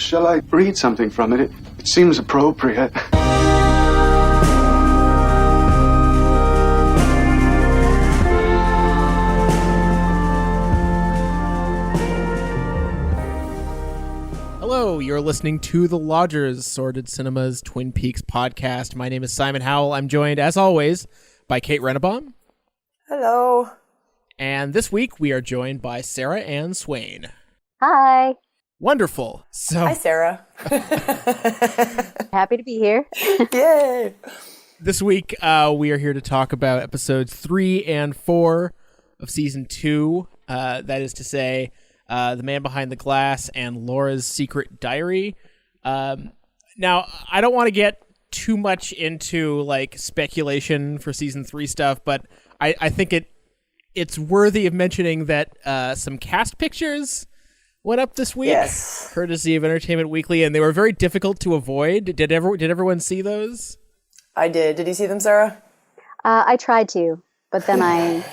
Shall I read something from it? It seems appropriate. Hello, you're listening to The Lodgers, Sordid Cinema's Twin Peaks podcast. My name is Simon Howell. I'm joined, as always, by Kate Rennebaum. Hello. And this week, we are joined by Sara Ann Swain. Hi. Wonderful. So, Hi, Sarah. Happy to be here. Yay. This week, we are here to talk about episodes 3 and 4 of season 2. That is to say, The Man Behind the Glass and Laura's Secret Diary. Now, I don't want to get too much into like speculation for season 3 stuff, but I think it's worthy of mentioning that some cast pictures went up this week, yes, courtesy of Entertainment Weekly, and they were very difficult to avoid. Did everyone see those? I did. Did you see them, Sarah? I tried to, but then I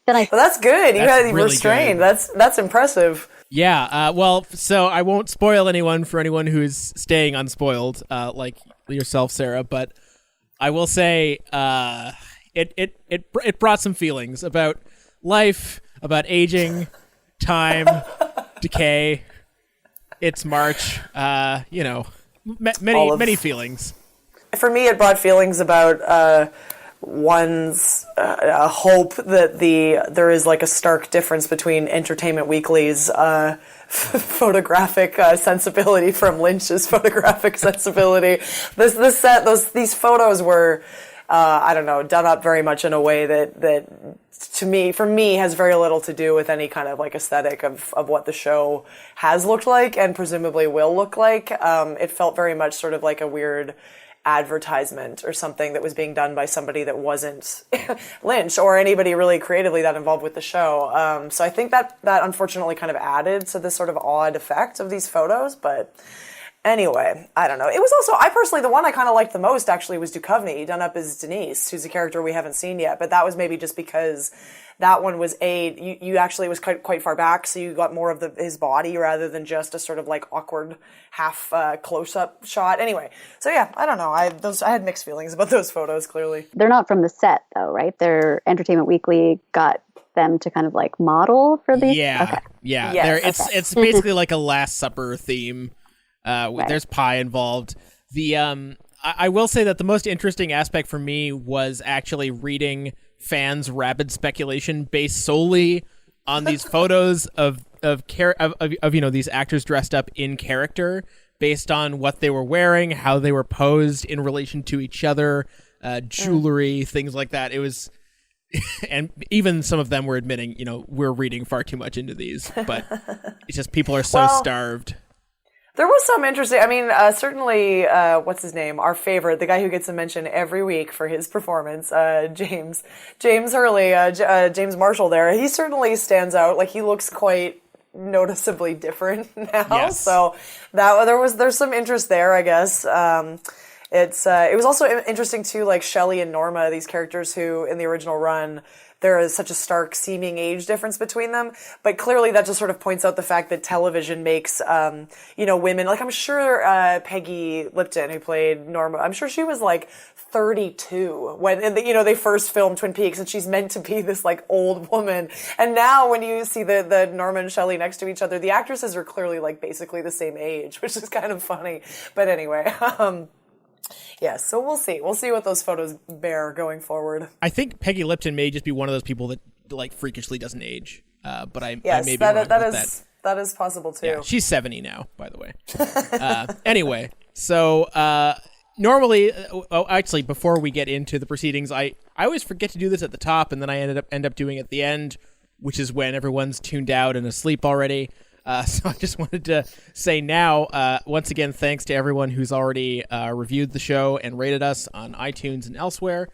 Well, that's good. You That's really restrained. good. That's impressive. Yeah. Well, so I won't spoil anyone for anyone who's staying unspoiled, like yourself, Sarah. But I will say, it brought some feelings about life, about aging, time, decay. It's March. Many feelings. For me, it brought feelings about one's hope that there is like a stark difference between Entertainment Weekly's photographic sensibility from Lynch's photographic sensibility. These photos were done up very much in a way that for me has very little to do with any kind of like aesthetic of what the show has looked like and presumably will look like. It felt very much sort of like a weird advertisement or something that was being done by somebody that wasn't Lynch or anybody really creatively that involved with the show. So I think that unfortunately kind of added to this sort of odd effect of these photos. But anyway, I don't know. It was also, I personally, the one I kind of liked the most actually was Duchovny, done up as Denise, who's a character we haven't seen yet. But that was maybe just because that one was you actually was quite far back, so you got more of his body rather than just a sort of like awkward half close-up shot. Anyway, so yeah, I don't know. I had mixed feelings about those photos, clearly. They're not from the set, though, right? They're Entertainment Weekly got them to kind of like model for these? Yeah, okay. yeah. Yes. It's basically like a Last Supper theme. Right. There's pie involved. I will say that the most interesting aspect for me was actually reading fans' rabid speculation based solely on these photos of these actors dressed up in character, based on what they were wearing, how they were posed in relation to each other, jewelry, things like that. It was, and even some of them were admitting, we're reading far too much into these, but it's just people are so starved. There was some interesting, certainly, what's his name? Our favorite, the guy who gets a mention every week for his performance, James Hurley, James Marshall there. He certainly stands out. Like, he looks quite noticeably different now. Yes. So there's some interest there, I guess. It was also interesting too, like Shelley and Norma, these characters who in the original run, there is such a stark seeming age difference between them. But clearly that just sort of points out the fact that television makes, women, like I'm sure Peggy Lipton, who played Norma, I'm sure she was like 32 when, they first filmed Twin Peaks, and she's meant to be this like old woman. And now when you see the Norma and Shelley next to each other, the actresses are clearly like basically the same age, which is kind of funny. But anyway, yes, so we'll see. We'll see what those photos bear going forward. I think Peggy Lipton may just be one of those people that like freakishly doesn't age. But I may be wrong with that. That is possible too. Yeah, she's 70 now, by the way. Anyway, so normally, actually, before we get into the proceedings, I always forget to do this at the top, and then I end up doing it at the end, which is when everyone's tuned out and asleep already. So I just wanted to say now, once again, thanks to everyone who's already reviewed the show and rated us on iTunes and elsewhere.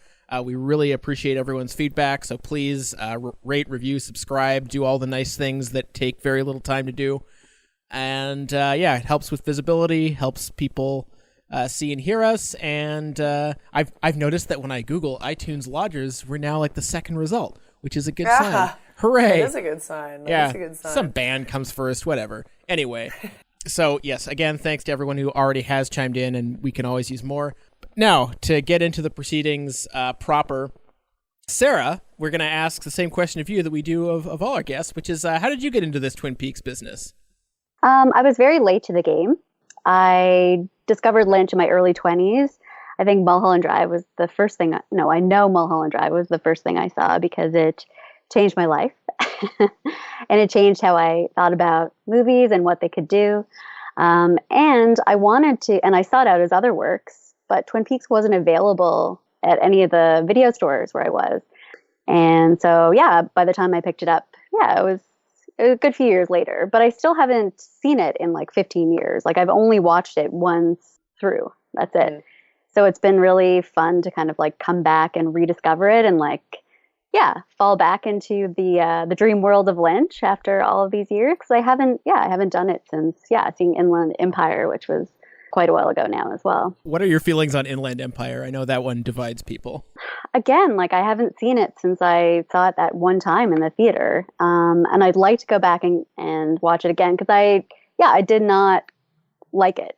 We really appreciate everyone's feedback, so please rate, review, subscribe, do all the nice things that take very little time to do. And it helps with visibility, helps people see and hear us. And I've noticed that when I Google iTunes Lodgers, we're now like the second result, which is a good sign. Hooray! That is a good sign. That is a good sign. Some band comes first, whatever. Anyway, So, yes, again, thanks to everyone who already has chimed in, and we can always use more. Now, to get into the proceedings proper, Sarah, we're going to ask the same question of you that we do of all our guests, which is, how did you get into this Twin Peaks business? I was very late to the game. I discovered Lynch in my early 20s. I think Mulholland Drive was the first thing. I know Mulholland Drive was the first thing I saw because it changed my life. And it changed how I thought about movies and what they could do. And I wanted to, and I sought out his other works, but Twin Peaks wasn't available at any of the video stores where I was. And so, yeah, by the time I picked it up, it was a good few years later, but I still haven't seen it in like 15 years. Like I've only watched it once through. That's it. Mm. So it's been really fun to kind of like come back and rediscover it and like, fall back into the dream world of Lynch after all of these years. Because I haven't done it since, seeing Inland Empire, which was quite a while ago now as well. What are your feelings on Inland Empire? I know that one divides people. Again, like I haven't seen it since I saw it that one time in the theater. And I'd like to go back and watch it again because I did not like it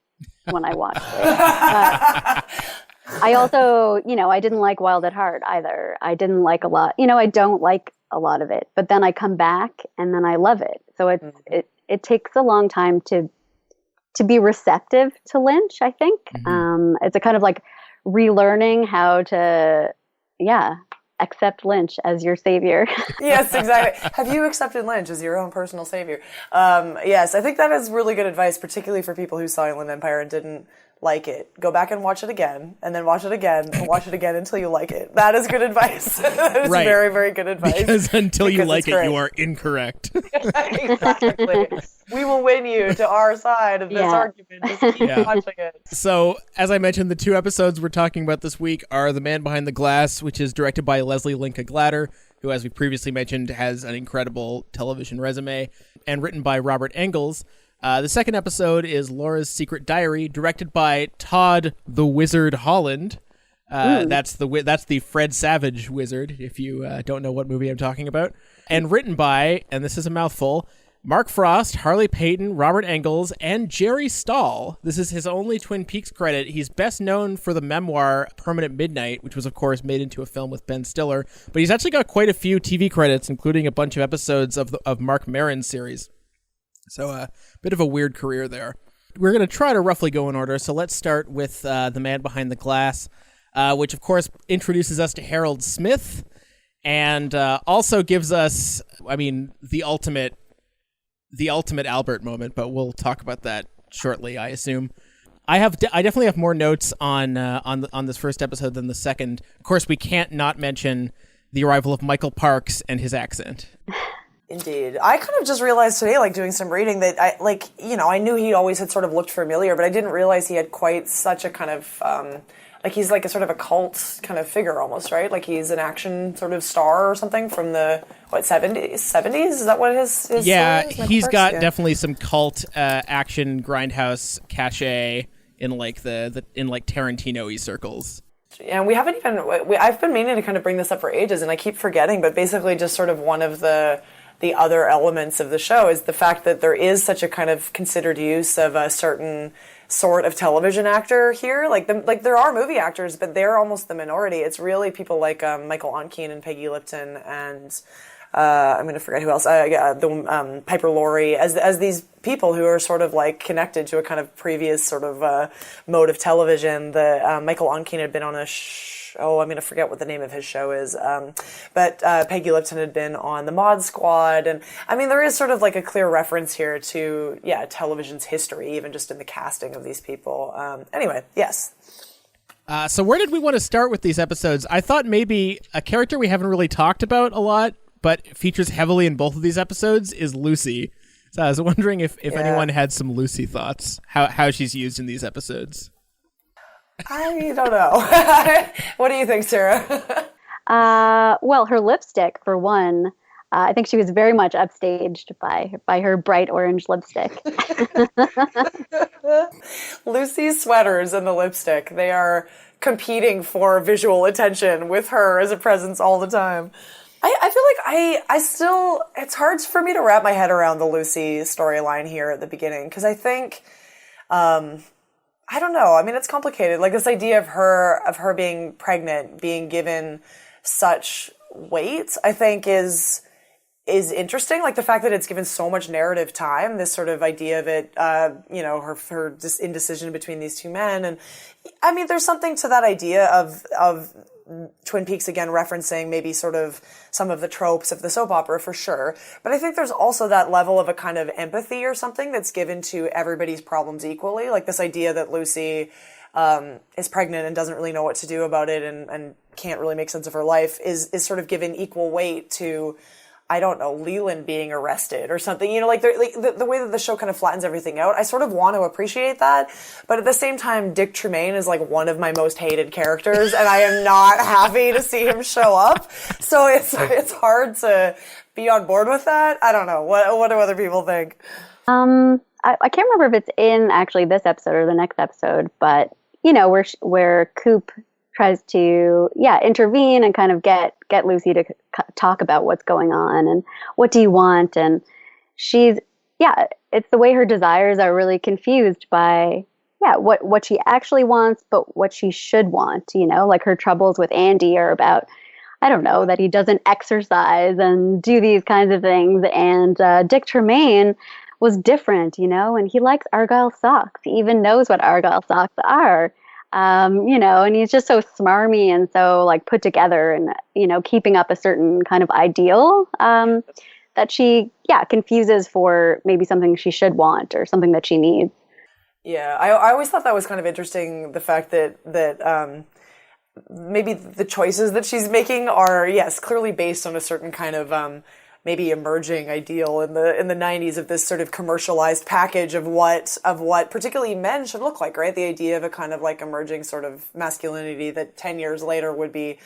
when I watched it. I also, I didn't like Wild at Heart either. I didn't like a lot. I don't like a lot of it, but then I come back and then I love it. So it takes a long time to be receptive to Lynch, I think. Mm-hmm. It's a kind of like relearning how to, accept Lynch as your savior. Yes, exactly. Have you accepted Lynch as your own personal savior? Yes, I think that is really good advice, particularly for people who saw Inland Empire and didn't like it. Go back and watch it again, and then watch it again, and watch it again until you like it. That is good advice. That is right. Very, very good advice. Because until you like it, you are incorrect. Exactly. We will win you to our side of this argument. Just keep watching it. So, as I mentioned, the two episodes we're talking about this week are The Man Behind the Glass, which is directed by Leslie Linka Glatter, who, as we previously mentioned, has an incredible television resume, and written by Robert Engels. The second episode is Laura's Secret Diary, directed by Todd the Wizard Holland. That's the Fred Savage wizard, if you don't know what movie I'm talking about. And written by, and this is a mouthful, Mark Frost, Harley Peyton, Robert Engels, and Jerry Stahl. This is his only Twin Peaks credit. He's best known for the memoir Permanent Midnight, which was, of course, made into a film with Ben Stiller. But he's actually got quite a few TV credits, including a bunch of episodes of Mark Maron's series. So a bit of a weird career there. We're going to try to roughly go in order. So let's start with The Man Behind the Glass, which, of course, introduces us to Harold Smith and also gives us, the ultimate Albert moment, but we'll talk about that shortly, I assume. I definitely have more notes on this first episode than the second. Of course, we can't not mention the arrival of Michael Parks and his accent. Indeed. I kind of just realized today, like doing some reading, that I knew he always had sort of looked familiar, but I didn't realize he had quite such a kind of, he's like a sort of a cult kind of figure almost, right? Like he's an action sort of star or something from the, 70s? Is that what his yeah, story is? He's got definitely some cult action grindhouse cachet in like in Tarantino-y circles. And we haven't even, I've been meaning to kind of bring this up for ages and I keep forgetting, but basically just sort of one of the other elements of the show is the fact that there is such a kind of considered use of a certain sort of television actor here. Like there are movie actors, but they're almost the minority. It's really people like Michael Onkeen and Peggy Lipton and I'm going to forget who else. Piper Laurie as these people who are sort of like connected to a kind of previous sort of mode of television. Michael Onkeen had been on a I'm going to forget what the name of his show is. But Peggy Lipton had been on the Mod Squad. And there is sort of like a clear reference here to, television's history, even just in the casting of these people. Anyway, yes. So where did we want to start with these episodes? I thought maybe a character we haven't really talked about a lot, but features heavily in both of these episodes is Lucy. So I was wondering if anyone had some Lucy thoughts, how she's used in these episodes. I don't know. What do you think, Sarah? Well, her lipstick, for one, I think she was very much upstaged by her bright orange lipstick. Lucy's sweaters and the lipstick, they are competing for visual attention with her as a presence all the time. I feel like I still, it's hard for me to wrap my head around the Lucy storyline here at the beginning, because I think, I don't know. I mean, it's complicated. Like this idea of her being pregnant, being given such weight, I think is interesting. Like the fact that it's given so much narrative time, this sort of idea of it, her indecision between these two men. And I mean, there's something to that idea of Twin Peaks again referencing maybe sort of some of the tropes of the soap opera for sure. But I think there's also that level of a kind of empathy or something that's given to everybody's problems equally. Like this idea that Lucy is pregnant and doesn't really know what to do about it and can't really make sense of her life is sort of given equal weight to, I don't know, Leland being arrested or something, like the way that the show kind of flattens everything out. I sort of want to appreciate that. But at the same time, Dick Tremaine is like one of my most hated characters and I am not happy to see him show up. So it's hard to be on board with that. I don't know. What do other people think? I can't remember if it's in actually this episode or the next episode, but where Coop tries to intervene and kind of get Lucy to talk about what's going on and what do you want, and she's it's the way her desires are really confused by what she actually wants but what she should want. Like her troubles with Andy are about, I don't know, that he doesn't exercise and do these kinds of things, and Dick Tremaine was different, and he likes Argyle socks. He even knows what Argyle socks are. And he's just so smarmy and so like put together and, keeping up a certain kind of ideal, that she, confuses for maybe something she should want or something that she needs. Yeah. I always thought that was kind of interesting. The fact that maybe the choices that she's making are, yes, clearly based on a certain kind of, maybe emerging ideal in the 90s of this sort of commercialized package of what particularly men should look like, right? The idea of a kind of like emerging sort of masculinity that 10 years later would be,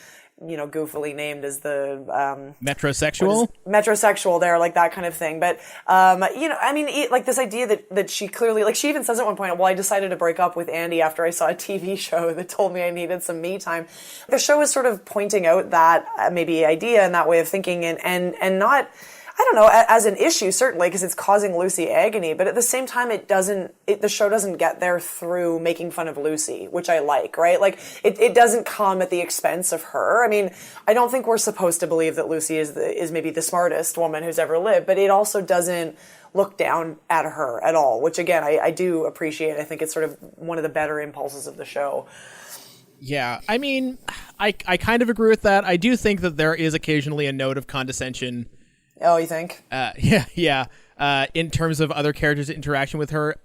goofily named as the metrosexual there, like that kind of thing. But like this idea that she clearly, like she even says at one point, well, I decided to break up with Andy after I saw a TV show that told me I needed some me time. The show is sort of pointing out that maybe idea and that way of thinking and not, I don't know, as an issue, certainly, because it's causing Lucy agony, but at the same time, the show doesn't get there through making fun of Lucy, which I like, right? Like, it doesn't come at the expense of her. I mean, I don't think we're supposed to believe that Lucy is maybe the smartest woman who's ever lived, but it also doesn't look down at her at all, which again, I do appreciate. I think it's sort of one of the better impulses of the show. Yeah, I mean, I kind of agree with that. I do think that there is occasionally a note of condescension. Oh, you think? Yeah. In terms of other characters' interaction with her,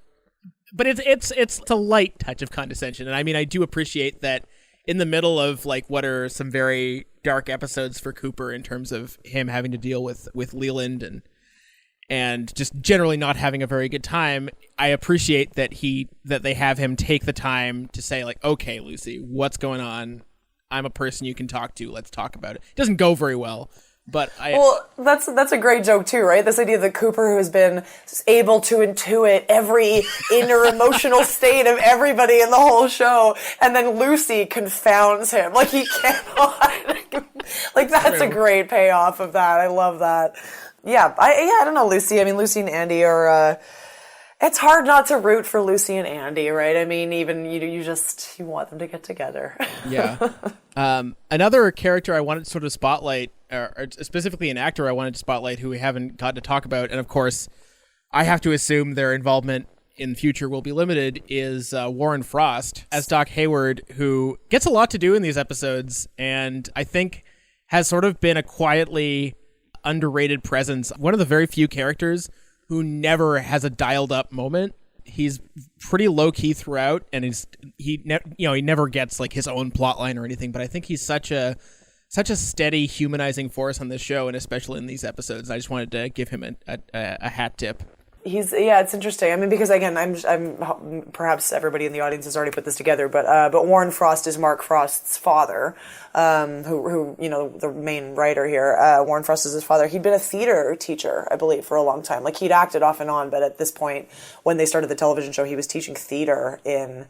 but it's a light touch of condescension, and I mean, I do appreciate that in the middle of like what are some very dark episodes for Cooper in terms of him having to deal with Leland and just generally not having a very good time. I appreciate that they have him take the time to say like, okay, Lucy, what's going on? I'm a person you can talk to. Let's talk about it. It doesn't go very well. But that's a great joke too, right? This idea that Cooper, who has been able to intuit every inner emotional state of everybody in the whole show, and then Lucy confounds him. Like he cannot. Like that's True. A great payoff of that. I love that. Yeah, I don't know, Lucy. I mean, Lucy and Andy are. It's hard not to root for Lucy and Andy, right? I mean, even you want them to get together. Yeah. Another character I wanted to sort of spotlight, or specifically an actor I wanted to spotlight who we haven't got to talk about, and of course, I have to assume their involvement in the future will be limited, is Warren Frost as Doc Hayward, who gets a lot to do in these episodes, and I think has sort of been a quietly underrated presence. One of the very few characters who never has a dialed up moment. He's pretty low key throughout, and he never gets like his own plot line or anything. But I think he's such a steady humanizing force on this show, and especially in these episodes. I just wanted to give him a hat tip. It's interesting. I mean, because again, I'm perhaps everybody in the audience has already put this together, but Warren Frost is Mark Frost's father, who the main writer here. Warren Frost is his father. He'd been a theater teacher, I believe, for a long time. Like he'd acted off and on, but at this point, when they started the television show, he was teaching theater in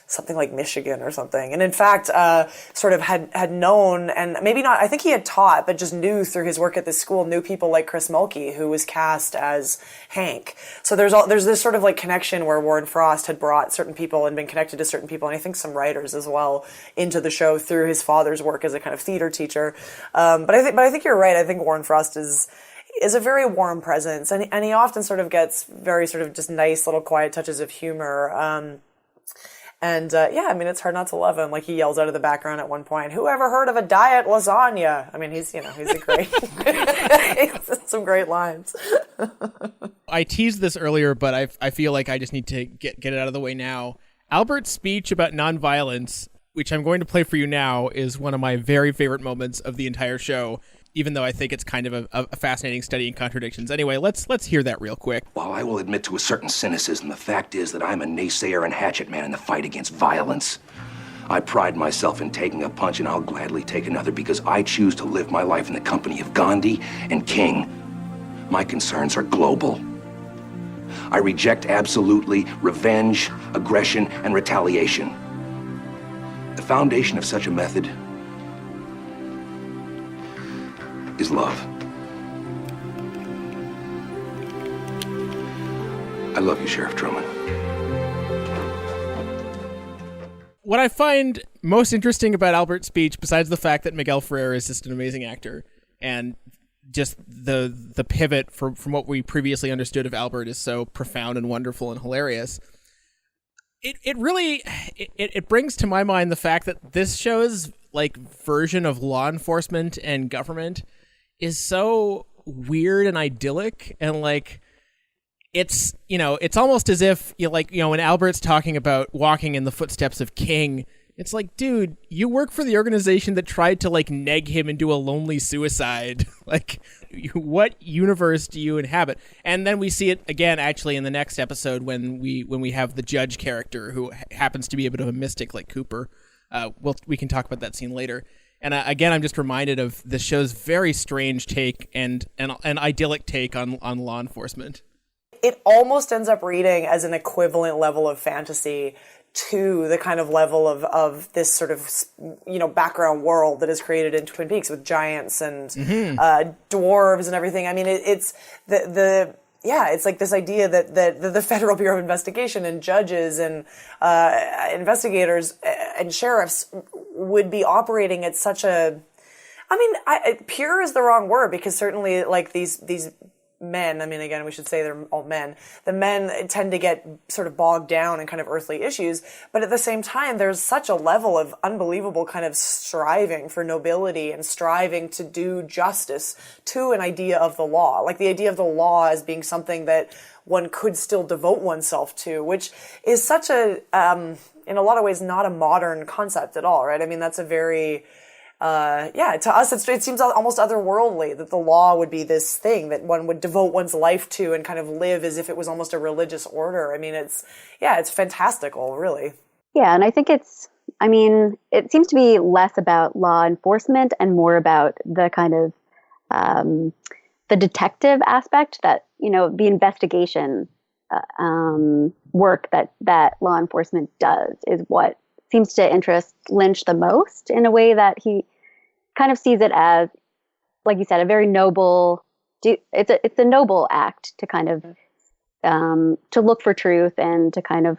something like Michigan or something. And in fact, sort of had known, and maybe not, I think he had taught, but just knew through his work at this school, knew people like Chris Mulkey, who was cast as Hank. So there's this sort of like connection where Warren Frost had brought certain people and been connected to certain people, and I think some writers as well, into the show through his father's work as a kind of theater teacher. But I think you're right. I think Warren Frost is a very warm presence, and he often sort of gets very sort of just nice little quiet touches of humor. I mean, it's hard not to love him. Like, he yells out of the background at one point, "Who ever heard of a diet lasagna?" I mean, he's a great, he's some great lines. I teased this earlier, but I feel like I just need to get it out of the way now. Albert's speech about nonviolence, which I'm going to play for you now, is one of my very favorite moments of the entire show, even though I think it's kind of a fascinating study in contradictions. Anyway, let's hear that real quick. While I will admit to a certain cynicism, the fact is that I'm a naysayer and hatchet man in the fight against violence. I pride myself in taking a punch, and I'll gladly take another because I choose to live my life in the company of Gandhi and King. My concerns are global. I reject absolutely revenge, aggression, and retaliation. The foundation of such a method is love. I love you, Sheriff Truman. What I find most interesting about Albert's speech, besides the fact that Miguel Ferrer is just an amazing actor, and just the pivot from what we previously understood of Albert is so profound and wonderful and hilarious, it really brings to my mind the fact that this show's like version of law enforcement and government is so weird and idyllic, and like it's almost as if when Albert's talking about walking in the footsteps of King, it's like, dude, you work for the organization that tried to like neg him into a lonely suicide. Like, what universe do you inhabit? And then we see it again actually in the next episode when we have the judge character who happens to be a bit of a mystic like Cooper. We can talk about that scene later. And again, I'm just reminded of the show's very strange take and an idyllic take on law enforcement. It almost ends up reading as an equivalent level of fantasy to the kind of level of this sort of, background world that is created in Twin Peaks with giants and dwarves and everything. I mean, it's it's like this idea that the Federal Bureau of Investigation and judges and investigators and sheriffs would be operating at such a, pure is the wrong word, because certainly like these men, I mean, again, we should say they're all men. The men tend to get sort of bogged down in kind of earthly issues, but at the same time, there's such a level of unbelievable kind of striving for nobility and striving to do justice to an idea of the law. Like the idea of the law as being something that one could still devote oneself to, which is such a, in a lot of ways, not a modern concept at all, right? I mean, that's a very... to us, it seems almost otherworldly that the law would be this thing that one would devote one's life to and kind of live as if it was almost a religious order. I mean, it's fantastical, really. Yeah, and I think it seems to be less about law enforcement and more about the kind of the detective aspect that, the investigation work that law enforcement does is what seems to interest Lynch the most, in a way that he kind of sees it as, like you said, a very noble. It's a noble act to kind of to look for truth and to kind of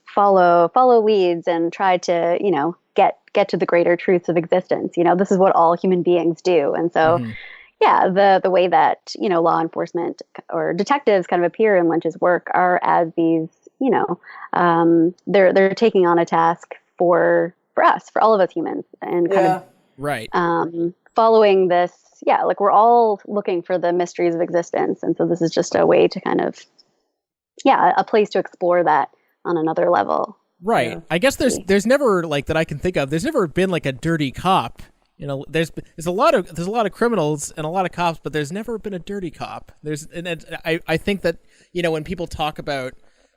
follow leads and try to get to the greater truths of existence. This is what all human beings do, and so. Yeah, the way that, law enforcement or detectives kind of appear in Lynch's work are as these, they're taking on a task for us, for all of us humans, and kind of right. Following this. Yeah, like we're all looking for the mysteries of existence, and so this is just a way to kind of, a place to explore that on another level. Right. Yeah. I guess there's never, like, that I can think of. There's never been like a dirty cop. There's a lot of criminals and a lot of cops, but there's never been a dirty cop. I think that, when people talk about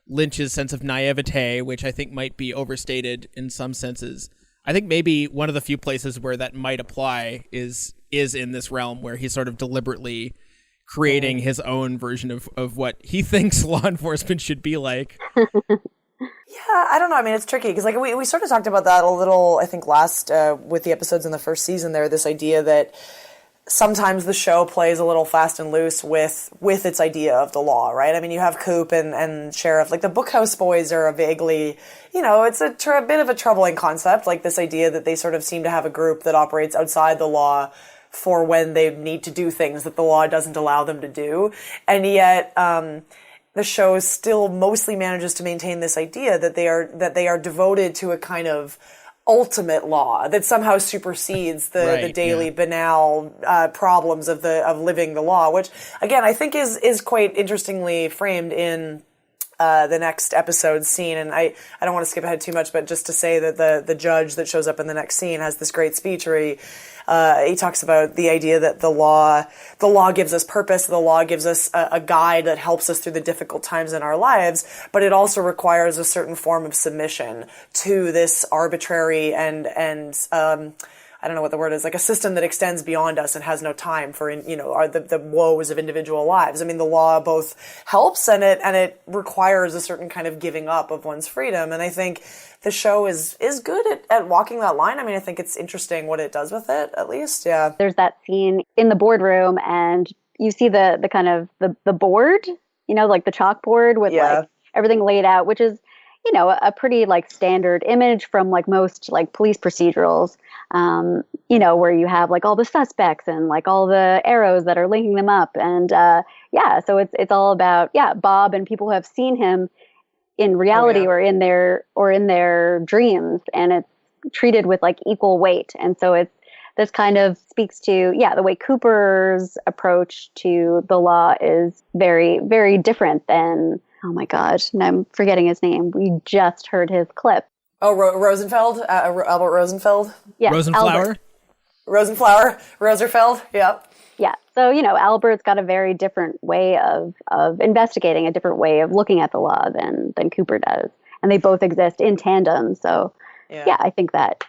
Lynch's sense of naivete, which I think might be overstated in some senses, I think maybe one of the few places where that might apply is in this realm where he's sort of deliberately creating his own version of what he thinks law enforcement should be like. Yeah, I don't know. I mean, it's tricky because like we sort of talked about that a little, I think, last with the episodes in the first season there, this idea that sometimes the show plays a little fast and loose with its idea of the law, right? I mean, you have Coop and Sheriff. Like the Bookhouse Boys are a vaguely, it's a bit of a troubling concept, like this idea that they sort of seem to have a group that operates outside the law for when they need to do things that the law doesn't allow them to do. And yet, the show still mostly manages to maintain this idea that they are devoted to a kind of ultimate law that somehow supersedes the daily banal problems of living the law, which again I think is quite interestingly framed in the next episode scene. And I don't want to skip ahead too much, but just to say that the judge that shows up in the next scene has this great speech where he talks about the idea that the law gives us purpose, the law gives us a guide that helps us through the difficult times in our lives, but it also requires a certain form of submission to this arbitrary and I don't know what the word is, like a system that extends beyond us and has no time for, the woes of individual lives. I mean, the law both helps and it requires a certain kind of giving up of one's freedom. And I think the show is good at walking that line. I mean, I think it's interesting what it does with it, at least. Yeah. There's that scene in the boardroom and you see the kind of the board, like the chalkboard with like everything laid out, which is, a pretty like standard image from like most like police procedurals, where you have like all the suspects and like all the arrows that are linking them up. And so it's all about, Bob and people who have seen him in reality or in their dreams. And it's treated with like equal weight. And so this kind of speaks to, the way Cooper's approach to the law is very, very different than, oh my God, and I'm forgetting his name. We just heard his clip. Oh, Rosenfeld? Albert Rosenfeld? Yeah. Rosenflower? Rosenfeld, yeah. Yeah, so, Albert's got a very different way of investigating, a different way of looking at the law than Cooper does. And they both exist in tandem, so, I think that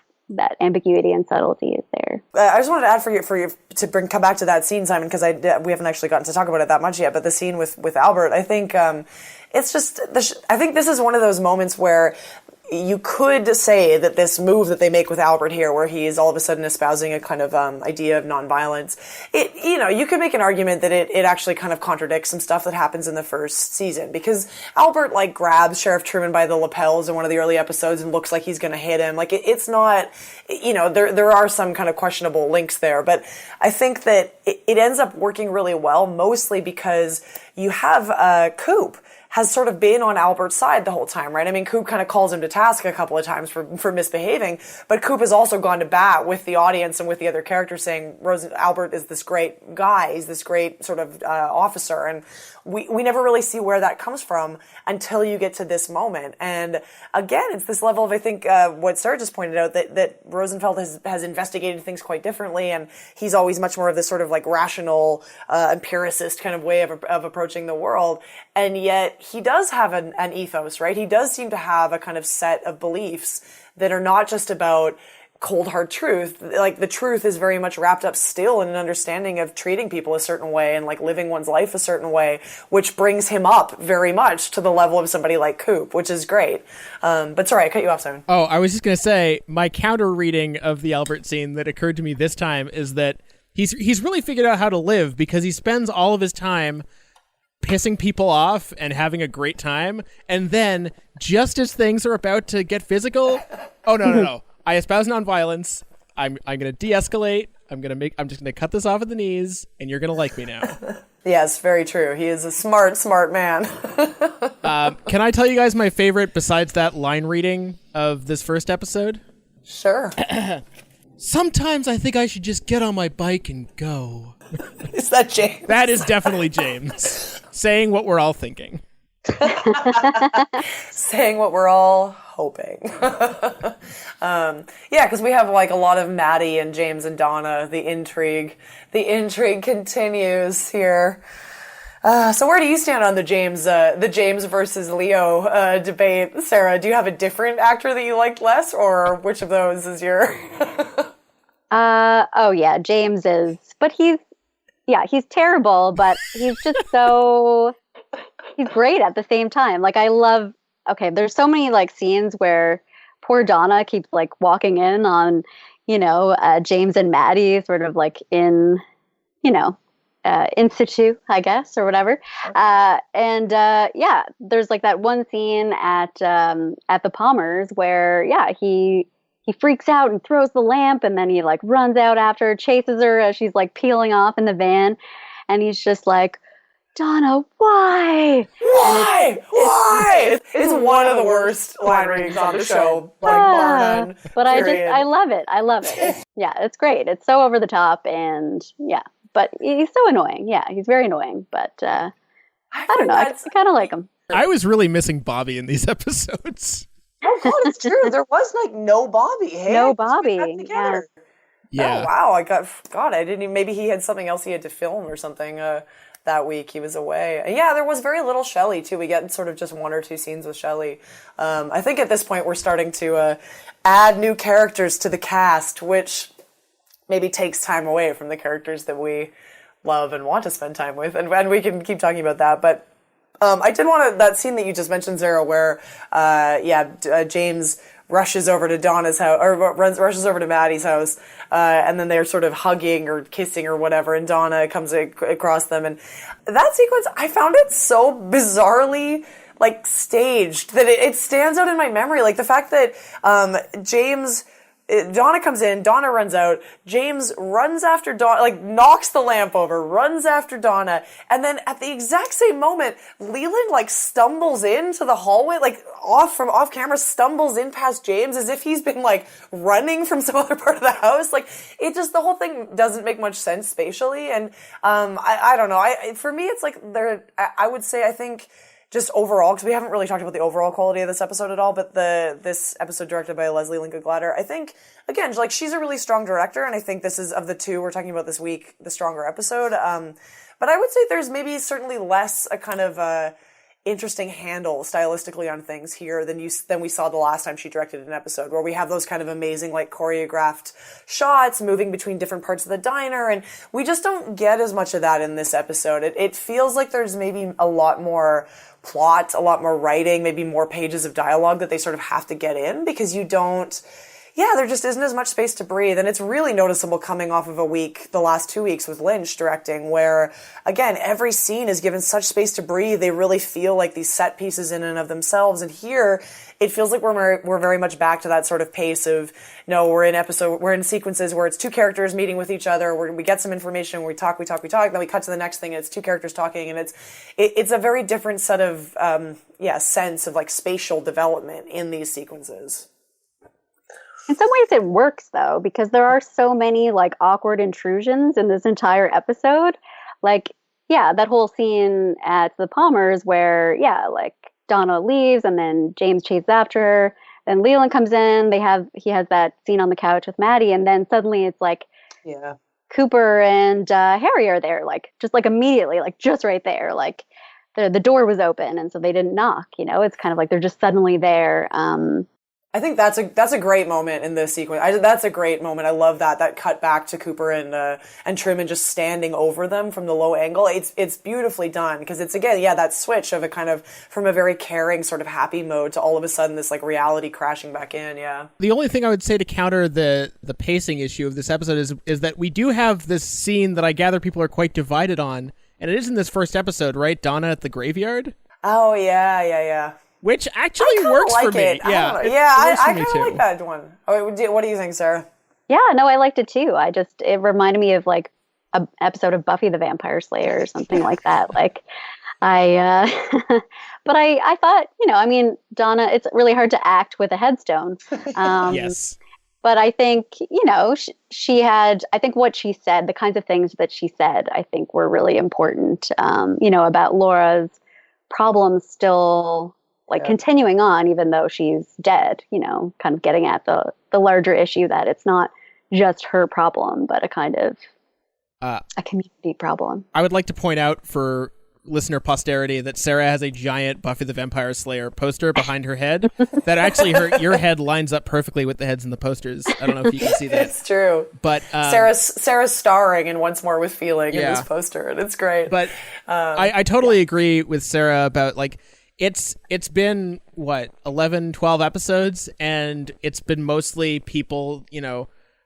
ambiguity and subtlety is there. I just wanted to add for you to come back to that scene, Simon, because we haven't actually gotten to talk about it that much yet. But the scene with Albert, I think it's just I think this is one of those moments where you could say that this move that they make with Albert here, where he is all of a sudden espousing a kind of idea of nonviolence, you could make an argument that it actually kind of contradicts some stuff that happens in the first season, because Albert like grabs Sheriff Truman by the lapels in one of the early episodes and looks like he's going to hit him. Like it's not, there are some kind of questionable links there, but I think that it ends up working really well, mostly because you have Coop has sort of been on Albert's side the whole time, right? I mean, Coop kind of calls him to task a couple of times for misbehaving, but Coop has also gone to bat with the audience and with the other characters saying, Albert is this great guy, he's this great sort of officer, and we never really see where that comes from until you get to this moment. And again, it's this level of, I think, what Sarah just pointed out, that Rosenfeld has investigated things quite differently, and he's always much more of this sort of like rational, empiricist kind of way of approaching the world. And yet he does have an ethos, right? He does seem to have a kind of set of beliefs that are not just about cold hard truth. Like the truth is very much wrapped up still in an understanding of treating people a certain way and like living one's life a certain way, which brings him up very much to the level of somebody like Coop, which is great. But sorry, I cut you off, Simon. Oh, I was just going to say, my counter reading of the Albert scene that occurred to me this time is that he's really figured out how to live, because he spends all of his time pissing people off and having a great time, and then just as things are about to get physical, oh no. I espouse nonviolence. I'm going to de-escalate. I'm just going to cut this off at the knees, and you're going to like me now. Yes, very true. He is a smart man. Can I tell you guys my favorite besides that line reading of this first episode? Sure. Sometimes I think I should just get on my bike and go. Is that James? That is definitely James. Saying what we're all thinking. Saying what we're all hoping. Because we have like a lot of Maddie and James and Donna. The intrigue continues here. So where do you stand on the James versus Leo debate, Sarah? Do you have a different actor that you liked less, or which of those is your? James is, but he's terrible, but he's just he's great at the same time. Like I love okay, there's so many like scenes where poor Donna keeps like walking in on, James and Maddie sort of like in, in situ, I guess, or whatever. There's like that one scene at the Palmers where, he freaks out and throws the lamp, and then he like runs out after her, chases her as she's like peeling off in the van, and he's just like, Donna, why? Why? It's one of the worst line readings on the show. Like, bar none. But I love it. Yeah, it's great. It's so over the top, and yeah, but he's so annoying. Yeah, he's very annoying, but I don't know. I kind of like him. I was really missing Bobby in these episodes. Oh, God, it's true. There was like no Bobby. Hey, no Bobby. Yeah. Yeah. Oh, wow. I didn't even, maybe he had something else he had to film or something that week. He was away. And yeah, there was very little Shelley too. We get sort of just one or two scenes with Shelley. I think at this point we're starting to add new characters to the cast, which maybe takes time away from the characters that we love and want to spend time with. And we can keep talking about that. But I did want to, that scene that you just mentioned, Sarah, where, James rushes over to Donna's house, or rushes over to Maddie's house, and then they're sort of hugging or kissing or whatever, and Donna comes across them. And that sequence, I found it so bizarrely, like, staged, that it stands out in my memory. Like, the fact that Donna comes in, Donna runs out, James runs after Donna, like knocks the lamp over, runs after Donna, and then at the exact same moment, Leland like stumbles into the hallway, like off camera, stumbles in past James as if he's been like running from some other part of the house. Like, it just, the whole thing doesn't make much sense spatially, and I don't know. For me, it's like I would say, I think, just overall, because we haven't really talked about the overall quality of this episode at all, but this episode directed by Leslie Lincoln Glatter, I think, again, like, she's a really strong director, and I think this is, of the two we're talking about this week, the stronger episode. But I would say there's maybe certainly less a kind of interesting handle stylistically on things here than we saw the last time she directed an episode, where we have those kind of amazing, like, choreographed shots moving between different parts of the diner, and we just don't get as much of that in this episode. It feels like there's maybe a lot more plot, a lot more writing, maybe more pages of dialogue that they sort of have to get in, because there just isn't as much space to breathe. And it's really noticeable coming off of the last 2 weeks with Lynch directing, where, again, every scene is given such space to breathe. They really feel like these set pieces in and of themselves. And here, it feels like we're very much back to that sort of pace of, we're in sequences where it's two characters meeting with each other, where we get some information, we talk, then we cut to the next thing, and it's two characters talking, and it's a very different set of, sense of, like, spatial development in these sequences. In some ways it works, though, because there are so many, like, awkward intrusions in this entire episode. Like, that whole scene at the Palmers where, like, Donna leaves and then James chases after her. Then Leland comes in. He has that scene on the couch with Maddie, and then suddenly it's like, Cooper and Harry are there, like, just like immediately, like, just right there. Like, the door was open, and so they didn't knock. It's kind of like they're just suddenly there. I think that's a great moment in this sequence. That's a great moment. I love that cut back to Cooper and Truman just standing over them from the low angle. It's beautifully done, because it's, again, that switch of a kind of from a very caring sort of happy mode to all of a sudden this, like, reality crashing back in. Yeah. The only thing I would say to counter the pacing issue of this episode is that we do have this scene that I gather people are quite divided on, and it is in this first episode, right? Donna at the graveyard. Oh yeah. Which actually works like for me. It. I kind of like that one. What do you think, Sarah? Yeah, no, I liked it too. It reminded me of, like, an episode of Buffy the Vampire Slayer or something like that. Like, but I thought, Donna, it's really hard to act with a headstone. Yes. But I think, she had, I think what she said, the kinds of things that she said, I think were really important, about Laura's problems still, like, continuing on, even though she's dead, kind of getting at the larger issue that it's not just her problem, but a kind of a community problem. I would like to point out for listener posterity that Sarah has a giant Buffy the Vampire Slayer poster behind her head that actually your head lines up perfectly with the heads in the posters. I don't know if you can see that. It's true. But Sarah's starring in Once More with Feeling in this poster, and it's great. But I totally agree with Sarah about, like, it's been what 11, 12 episodes, and it's been mostly people,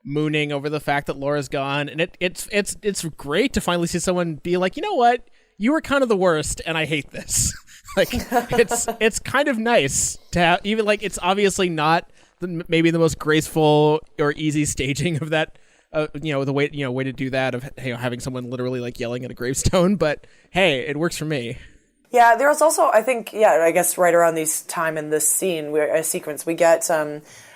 mooning over the fact that Laura's gone, and it's great to finally see someone be like, you know what, you were kind of the worst, and I hate this. Like it's kind of nice to have, even like it's obviously not maybe the most graceful or easy staging of that. The way way to do that of having someone literally like yelling at a gravestone, but hey, it works for me. Yeah, there was also, I think, I guess right around this time in this sequence, we get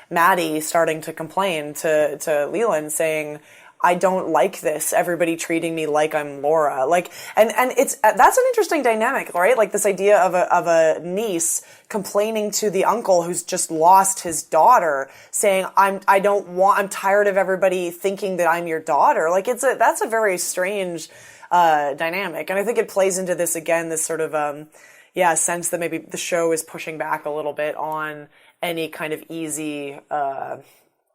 Maddie starting to complain to Leland, saying, I don't like this. Everybody treating me like I'm Laura. Like, and that's an interesting dynamic, right? Like this idea of a niece complaining to the uncle who's just lost his daughter, saying, I'm tired of everybody thinking that I'm your daughter. Like that's a very strange dynamic. And I think it plays into this again, this sort of, sense that maybe the show is pushing back a little bit on any kind of easy,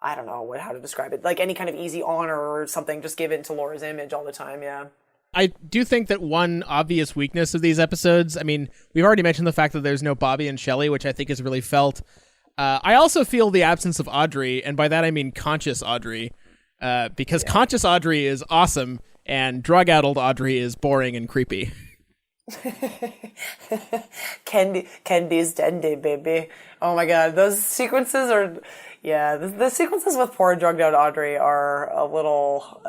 I don't know how to describe it, like any kind of easy honor or something, just given to Laura's image all the time. Yeah. I do think that one obvious weakness of these episodes, I mean, we've already mentioned the fact that there's no Bobby and Shelley, which I think is really felt. I also feel the absence of Audrey, and by that I mean conscious Audrey, because conscious Audrey is awesome, and drug-addled Audrey is boring and creepy. Candy's dandy, baby. Oh my god, those sequences are... Yeah, the sequences with poor drugged out Audrey are a little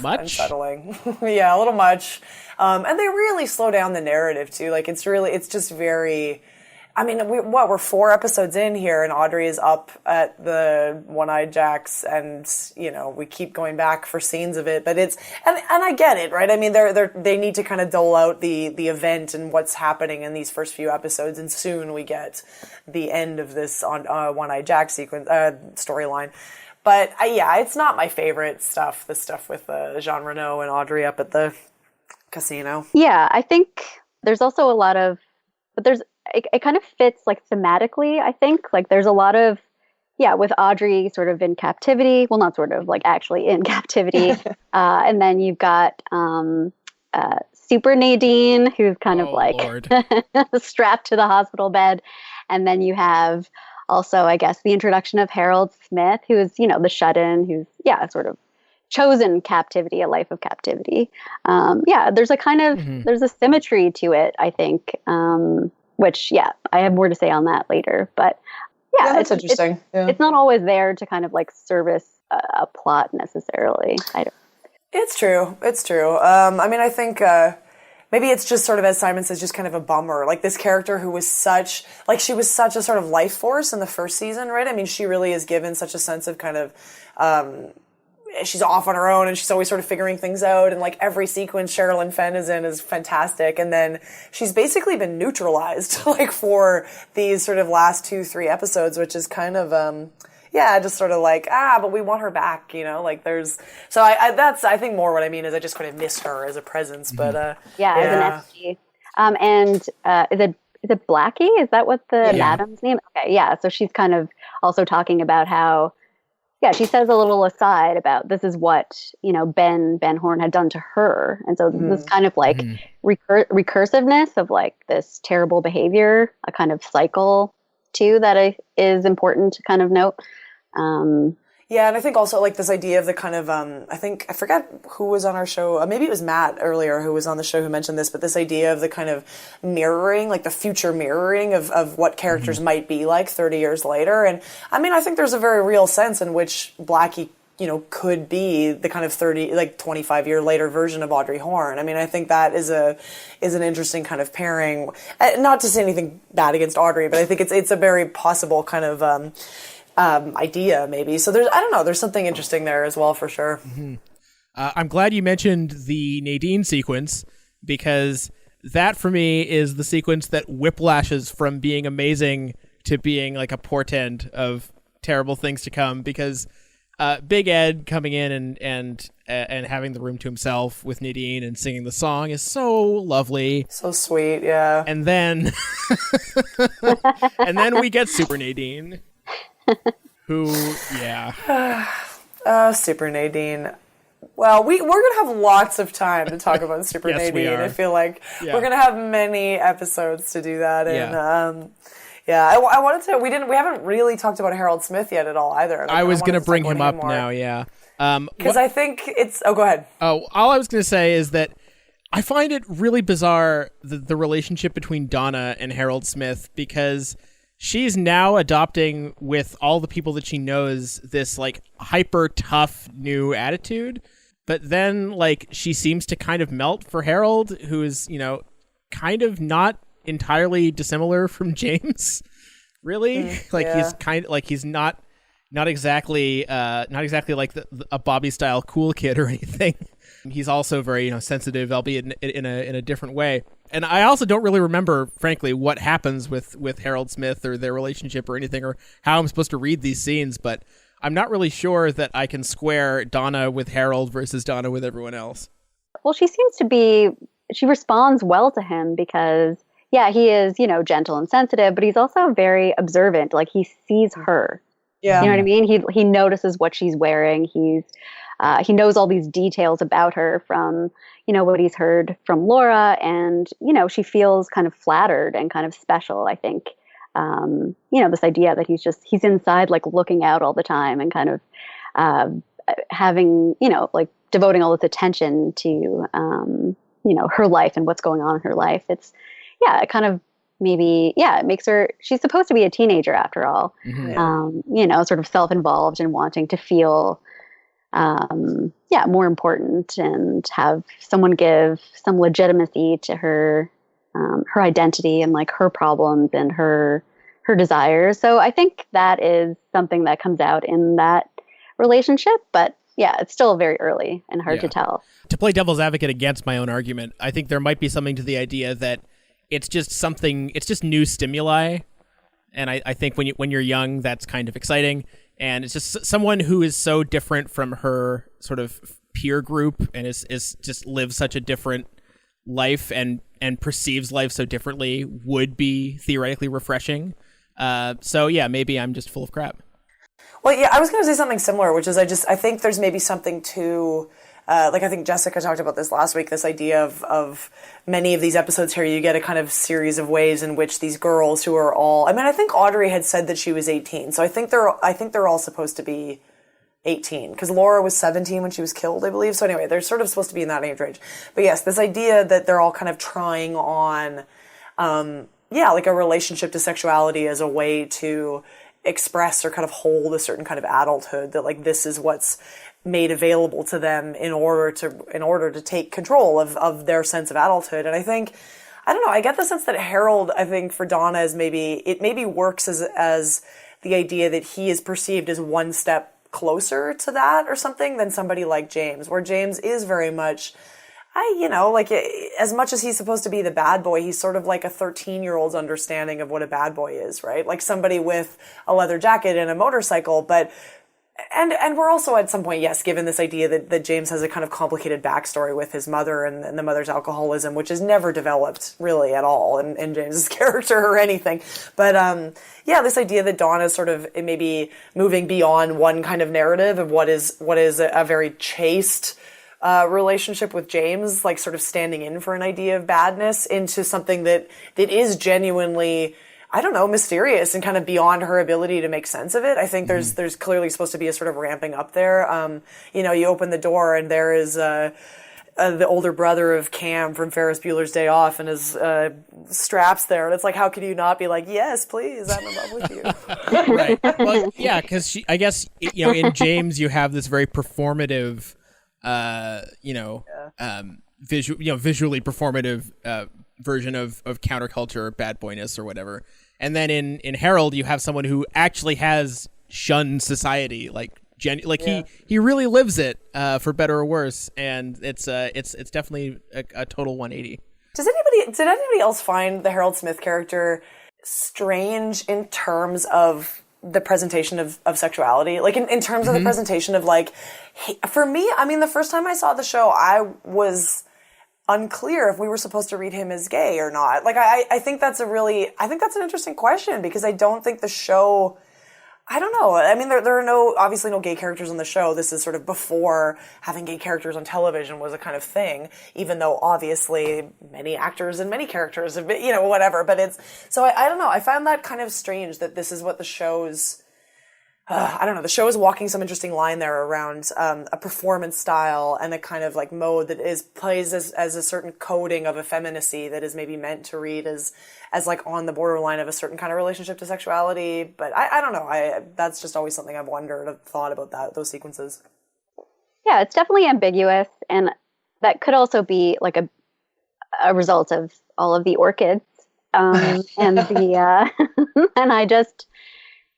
much? Unsettling. Yeah, a little much. And they really slow down the narrative too. Like it's just very... I mean, we're 4 episodes in here, and Audrey is up at the One-Eyed Jack's, and we keep going back for scenes of it. But it's and I get it, right? I mean, they need to kind of dole out the event and what's happening in these first few episodes, and soon we get the end of this on One-Eyed Jack sequence storyline. But it's not my favorite stuff. The stuff with Jean Reno and Audrey up at the casino. Yeah, I think there's also a lot of, but it kind of fits like thematically, I think. Like there's a lot of, with Audrey sort of in captivity. Well, not sort of, like actually in captivity. And then you've got Super Nadine, who's kind of like strapped to the hospital bed. And then you have also, I guess, the introduction of Harold Smith, who is, the shut-in, who's, sort of chosen captivity, a life of captivity. There's a kind of, there's a symmetry to it, I think. Which, I have more to say on that later. But that's interesting. It's not always there to kind of like service a plot necessarily. It's true. I mean, I think maybe it's just sort of, as Simon says, just kind of a bummer. Like this character who was she was such a sort of life force in the first season, right? I mean, she really is given such a sense of kind of, she's off on her own, and she's always sort of figuring things out, and like every sequence Sherilyn Fenn is in is fantastic, and then she's basically been neutralized like for these sort of last 2-3 episodes, which is kind of just sort of like, but we want her back, like there's, so that's I think more what I mean is I just kind of miss her as a presence. But as an SG. And is it Blackie? Is that what the madam's name? Okay, so she's kind of also talking about how she says a little aside about this is what, Ben Horn had done to her. And so this kind of like recursiveness of like this terrible behavior, a kind of cycle too, that is important to kind of note. And I think also like this idea of the kind of, I forgot who was on our show. Maybe it was Matt earlier who was on the show who mentioned this, but this idea of the kind of mirroring, like the future mirroring of what characters might be like 30 years later. And I mean, I think there's a very real sense in which Blackie, could be the kind of 25 year later version of Audrey Horne. I mean, I think that is an interesting kind of pairing. Not to say anything bad against Audrey, but I think it's a very possible kind of, idea maybe. So there's something interesting there as well for sure. I'm glad you mentioned the Nadine sequence, because that for me is the sequence that whiplashes from being amazing to being like a portend of terrible things to come, because Big Ed coming in and having the room to himself with Nadine and singing the song is so lovely, so sweet. And then we get Super Nadine, who, Super Nadine. Well, we're going to have lots of time to talk about Super Yes, we Nadine. are. I feel like Yeah. we're going to have many episodes to do that. Yeah. And, I wanted to, we haven't really talked about Harold Smith yet at all either. And I was going to bring him up now, yeah. Because I think go ahead. Oh, all I was going to say is that I find it really bizarre, the relationship between Donna and Harold Smith, because she's now adopting, with all the people that she knows, this like hyper tough new attitude. But then like she seems to kind of melt for Harold, who is, kind of not entirely dissimilar from James. Really? He's kind of like, he's not exactly like a Bobby style cool kid or anything. He's also very, sensitive, albeit in a different way. And I also don't really remember, frankly, what happens with Harold Smith or their relationship or anything, or how I'm supposed to read these scenes. But I'm not really sure that I can square Donna with Harold versus Donna with everyone else. Well, she responds well to him because, yeah, he is, gentle and sensitive, but he's also very observant. Like, he sees her. Yeah. You know what I mean? He notices what she's wearing. He knows all these details about her from, what he's heard from Laura. And, she feels kind of flattered and kind of special, I think. This idea that he's inside, like looking out all the time and kind of having, like devoting all this attention to, her life and what's going on in her life. It kind of it makes her, she's supposed to be a teenager after all, sort of self-involved and wanting to feel, more important and have someone give some legitimacy to her identity and like her problems and her desires. So I think that is something that comes out in that relationship, but yeah, it's still very early and hard to tell. To play devil's advocate against my own argument, I think there might be something to the idea that it's just new stimuli. And I think when you're young, that's kind of exciting. And it's just someone who is so different from her sort of peer group and is just lives such a different life and perceives life so differently would be theoretically refreshing. So yeah, maybe I'm just full of crap. Well, yeah, I was going to say something similar, which is I think there's maybe something to, I think Jessica talked about this last week, this idea of many of these episodes here, you get a kind of series of ways in which these girls who are all, I think Audrey had said that she was 18, so I think they're all supposed to be 18, because Laura was 17 when she was killed, I believe. So anyway, they're sort of supposed to be in that age range. But yes, this idea that they're all kind of trying on, like a relationship to sexuality as a way to express or kind of hold a certain kind of adulthood, that like this is what's made available to them in order to take control of their sense of adulthood. And I think, I don't know, I get the sense that Harold, I think for Donna is maybe works as the idea that he is perceived as one step closer to that or something than somebody like James, where James is very much, as much as he's supposed to be the bad boy, he's sort of like a 13-year-old's understanding of what a bad boy is, right? Like somebody with a leather jacket and a motorcycle, but and we're also at some point, yes, given this idea that James has a kind of complicated backstory with his mother and the mother's alcoholism, which is never developed really at all in James's character or anything. But this idea that Donna is sort of maybe moving beyond one kind of narrative of what is a very chaste relationship with James, like sort of standing in for an idea of badness, into something that is genuinely, I don't know, mysterious and kind of beyond her ability to make sense of it. I think there's clearly supposed to be a sort of ramping up there. You open the door and there is the older brother of Cam from Ferris Bueller's Day Off and his straps there. And it's like, how could you not be like, yes, please, I'm in love with you. Right. Well, yeah, because I guess, in James you have this very performative, visually performative version of counterculture or bad boyness or whatever. And then in Harold, you have someone who actually has shunned society, he really lives it, for better or worse. And it's definitely a total 180. Did anybody else find the Harold Smith character strange in terms of the presentation of sexuality? Like in terms of the presentation of for me, the first time I saw the show, I was unclear if we were supposed to read him as gay or not. I think that's an interesting question, because I don't think the show I don't know. I mean, there are obviously no gay characters on the show. This is sort of before having gay characters on television was a kind of thing, even though obviously many actors and many characters have been, whatever. But so I don't know. I found that kind of strange that this is what the show's, I don't know, the show is walking some interesting line there around a performance style and a kind of like mode that plays as a certain coding of effeminacy that is maybe meant to read as like on the borderline of a certain kind of relationship to sexuality. But I don't know. That's just always something I've wondered, I've thought about those sequences. Yeah, it's definitely ambiguous, and that could also be like a result of all of the orchids and the and I just.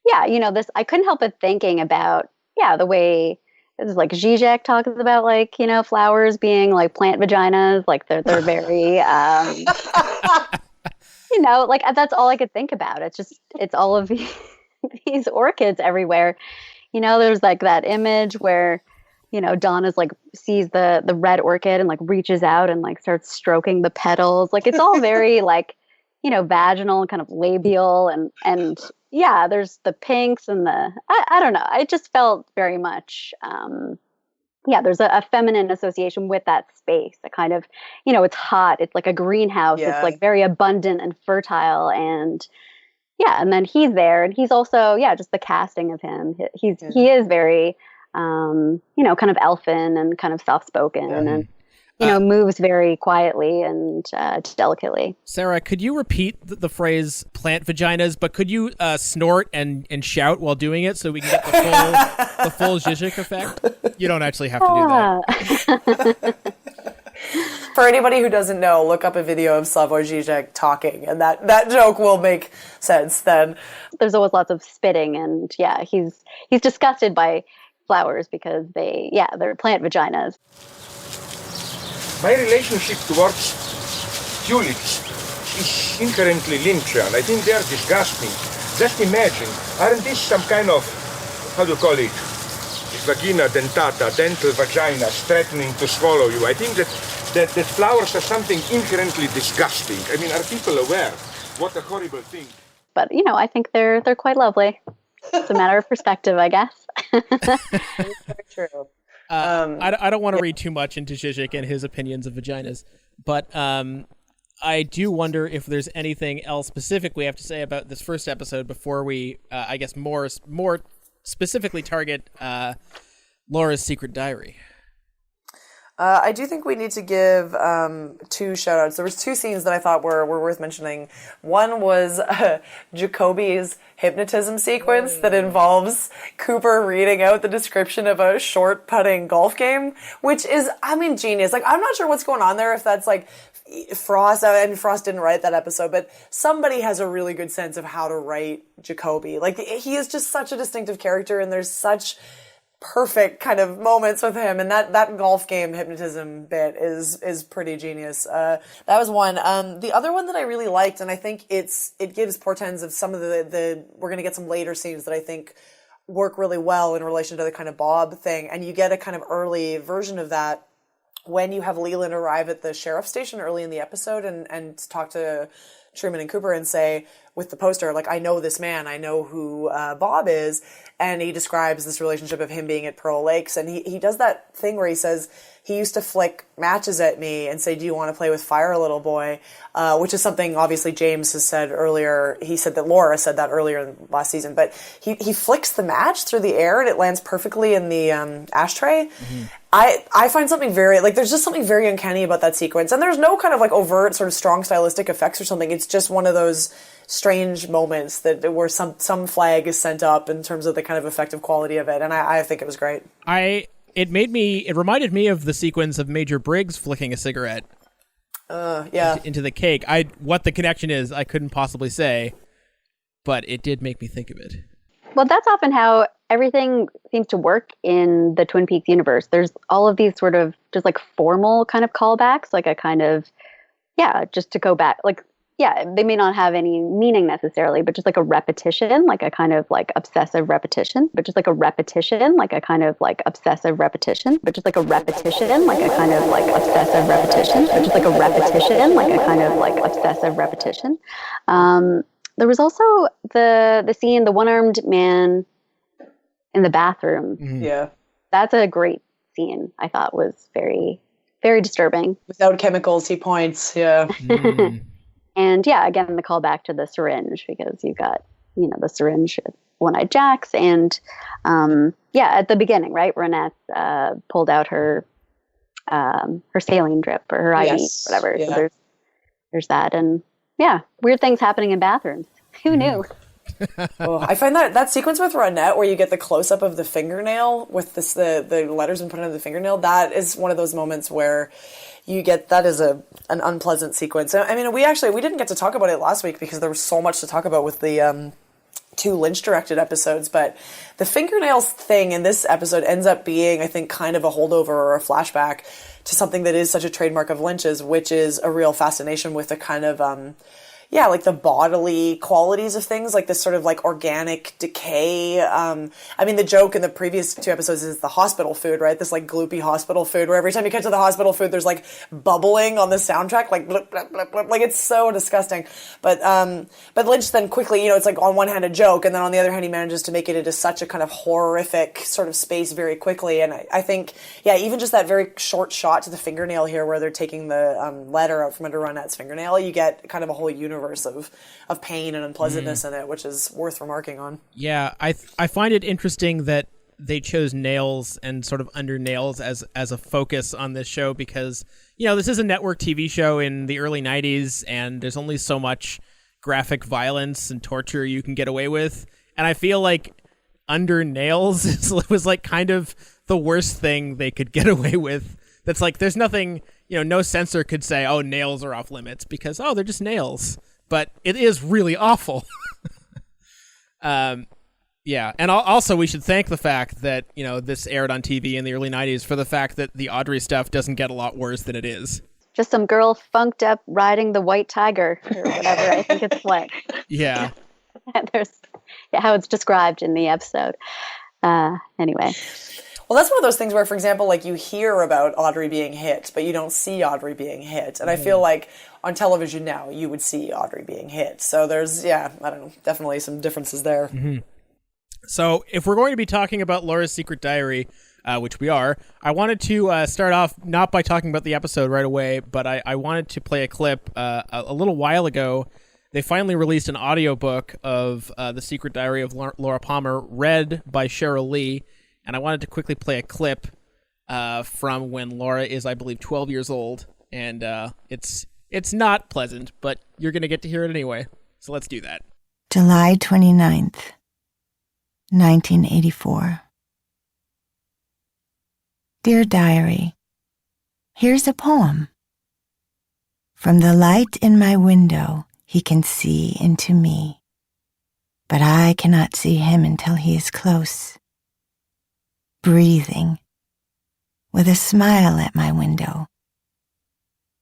Yeah, this, I couldn't help but thinking about, the way this is like Žižek talks about, like, flowers being like plant vaginas, like they're very, like that's all I could think about. It's all of these orchids everywhere. There's like that image where, Donna's like sees the red orchid and like reaches out and like starts stroking the petals. Like it's all very like, vaginal and kind of labial and yeah, there's the pinks and I don't know. I just felt very much, there's a feminine association with that space. A kind of, it's hot. It's like a greenhouse. Yeah. It's like very abundant and fertile. And and then he's there, and he's also, just the casting of him. He is very, kind of elfin and kind of soft spoken and. Moves very quietly and delicately. Sarah, could you repeat the phrase plant vaginas, but could you snort and shout while doing it so we can get the full Žižek effect? You don't actually have to do that. For anybody who doesn't know, look up a video of Slavoj Žižek talking, and that joke will make sense then. There's always lots of spitting, and he's disgusted by flowers because they're plant vaginas. My relationship towards tulips is inherently Lynchian. I think they are disgusting. Just imagine, aren't these some kind of, how do you call it, vagina dentata, dental vagina threatening to swallow you? I think that flowers are something inherently disgusting. I mean, are people aware? What a horrible thing. But, I think they're quite lovely. It's a matter of perspective, I guess. Very true. I don't want to read too much into Žižek and his opinions of vaginas, but I do wonder if there's anything else specific we have to say about this first episode before we, I guess, more specifically target Laura's secret diary. I do think we need to give two shout-outs. There was two scenes that I thought were worth mentioning. One was Jacoby's hypnotism sequence that involves Cooper reading out the description of a short putting golf game, which is, genius. Like, I'm not sure what's going on there, if that's like Frost, and Frost didn't write that episode, but somebody has a really good sense of how to write Jacoby. Like, he is just such a distinctive character, and there's such perfect kind of moments with him, and that golf game hypnotism bit is pretty genius. That was one. The other one that I really liked, and I think it gives portends of some of the we're going to get some later scenes that I think work really well in relation to the kind of Bob thing, and you get a kind of early version of that when you have Leland arrive at the sheriff's station early in the episode and talk to Truman and Cooper and say, with the poster, like, I know this man, I know who Bob is, and he describes this relationship of him being at Pearl Lakes, and he does that thing where he says, he used to flick matches at me and say, do you want to play with fire, little boy? Which is something, obviously, James has said earlier. He said that Laura said that earlier last season, but he flicks the match through the air and it lands perfectly in the ashtray. Mm-hmm. I find something very, like, there's just something very uncanny about that sequence, and there's no kind of, like, overt sort of strong stylistic effects or something. It's just one of those strange moments that where some flag is sent up in terms of the kind of effective quality of it, and I think it was great. It reminded me of the sequence of Major Briggs flicking a cigarette into the cake. What the connection is, I couldn't possibly say, but it did make me think of it. Well, that's often how everything seems to work in the Twin Peaks universe. There's all of these sort of just like formal kind of callbacks, like a kind of, just to go back, like, they may not have any meaning necessarily, but just like a repetition, like a kind of like obsessive repetition, but just like a repetition, like a kind of like obsessive repetition, but just like a repetition, like a kind of like obsessive repetition, but just like a repetition, like a kind of like obsessive repetition. There was also the scene, the one-armed man in the bathroom. Yeah. That's a great scene. I thought was very, very disturbing. Without chemicals, he points. Yeah. And yeah, again, the callback to the syringe, because you've got, the syringe, One-Eyed Jacks, and at the beginning, right, Ronette pulled out her saline drip or her IV, whatever. Yeah. So there's that, and weird things happening in bathrooms. Who knew? I find that sequence with Ronette where you get the close up of the fingernail with the letters and put into the fingernail, that is one of those moments where you get that is an unpleasant sequence. I mean, we didn't get to talk about it last week because there was so much to talk about with the 2 Lynch directed episodes, but the fingernails thing in this episode ends up being, I think, kind of a holdover or a flashback to something that is such a trademark of Lynch's, which is a real fascination with the kind of like the bodily qualities of things, like this sort of like organic decay. I mean, the joke in the previous 2 episodes is the hospital food, right? This like gloopy hospital food where every time you cut to the hospital food, there's like bubbling on the soundtrack, like blip, blip, blip, blip. Like it's so disgusting. But Lynch then quickly, it's like on one hand a joke, and then on the other hand he manages to make it into such a kind of horrific sort of space very quickly. And I think, even just that very short shot to the fingernail here where they're taking the letter out from under Ronette's fingernail, you get kind of a whole universe of pain and unpleasantness in it, which is worth remarking on. Yeah, I find it interesting that they chose nails and sort of under nails as a focus on this show because, this is a network TV show in the early 90s and there's only so much graphic violence and torture you can get away with. And I feel like under nails was like kind of the worst thing they could get away with. That's like, there's nothing, no censor could say, oh, nails are off limits because, they're just nails. But it is really awful. And also we should thank the fact that, this aired on TV in the early 90s for the fact that the Audrey stuff doesn't get a lot worse than it is. Just some girl funked up riding the white tiger or whatever I think it's like. Yeah. There's how it's described in the episode. Anyway. Well, that's one of those things where, for example, like you hear about Audrey being hit, but you don't see Audrey being hit. And I feel like on television now, you would see Audrey being hit. So there's, I don't know, definitely some differences there. Mm-hmm. So if we're going to be talking about Laura's Secret Diary, which we are, I wanted to start off not by talking about the episode right away, but I wanted to play a clip a little while ago. They finally released an audiobook of The Secret Diary of Laura Palmer, read by Cheryl Lee. And I wanted to quickly play a clip from when Laura is, I believe, 12 years old. And it's not pleasant, but you're going to get to hear it anyway. So let's do that. July 29th, 1984. Dear Diary, here's a poem. From the light in my window, he can see into me. But I cannot see him until he is close. Breathing, with a smile at my window.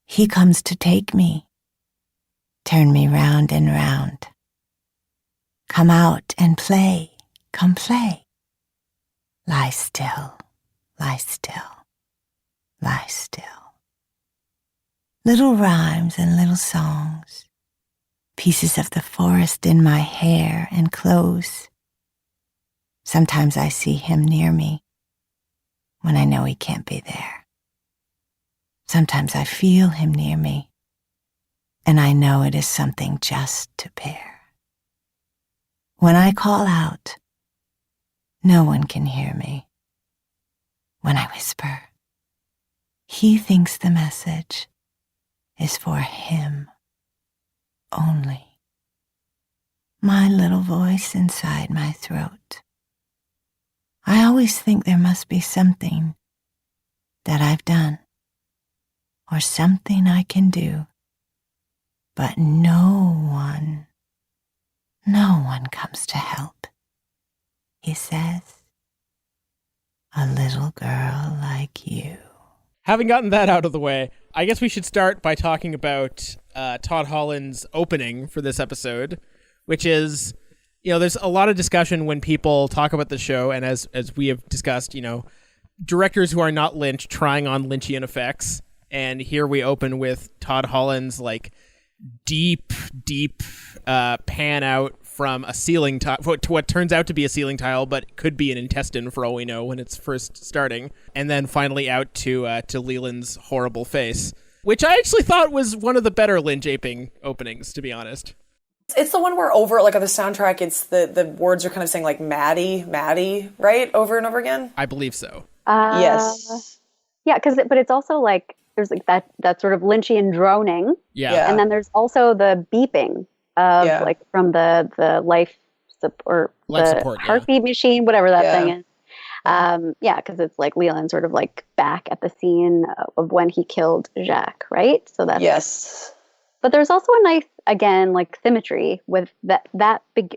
He comes to take me, turn me round and round. Come out and play, come play. Lie still, lie still, lie still. Little rhymes and little songs, pieces of the forest in my hair and clothes. Sometimes I see him near me, when I know he can't be there. Sometimes I feel him near me, and I know it is something just to bear. When I call out, no one can hear me. When I whisper, he thinks the message is for him only. My little voice inside my throat. I always think there must be something that I've done or something I can do, but no one comes to help, he says. A little girl like you. Having gotten that out of the way, I guess we should start by talking about Todd Holland's opening for this episode, which is, there's a lot of discussion when people talk about the show, and as we have discussed, directors who are not Lynch trying on Lynchian effects, and here we open with Todd Holland's like deep pan out from a ceiling tile to what turns out to be a ceiling tile, but could be an intestine for all we know when it's first starting, and then finally out to Leland's horrible face, which I actually thought was one of the better Lynch aping openings, to be honest. It's the one where over, like, on the soundtrack, it's the words are kind of saying, like, Maddie, right? Over and over again? I believe so. Yes. Yeah, but it's also, like, there's, like, that sort of Lynchian droning. Yeah. And then there's also the beeping of, like, from the life support, heartbeat machine, whatever that thing is. Because it's, like, Leland sort of, like, back at the scene of when he killed Jacques, right? So that's... Yes. But there's also a nice, again, like, symmetry with the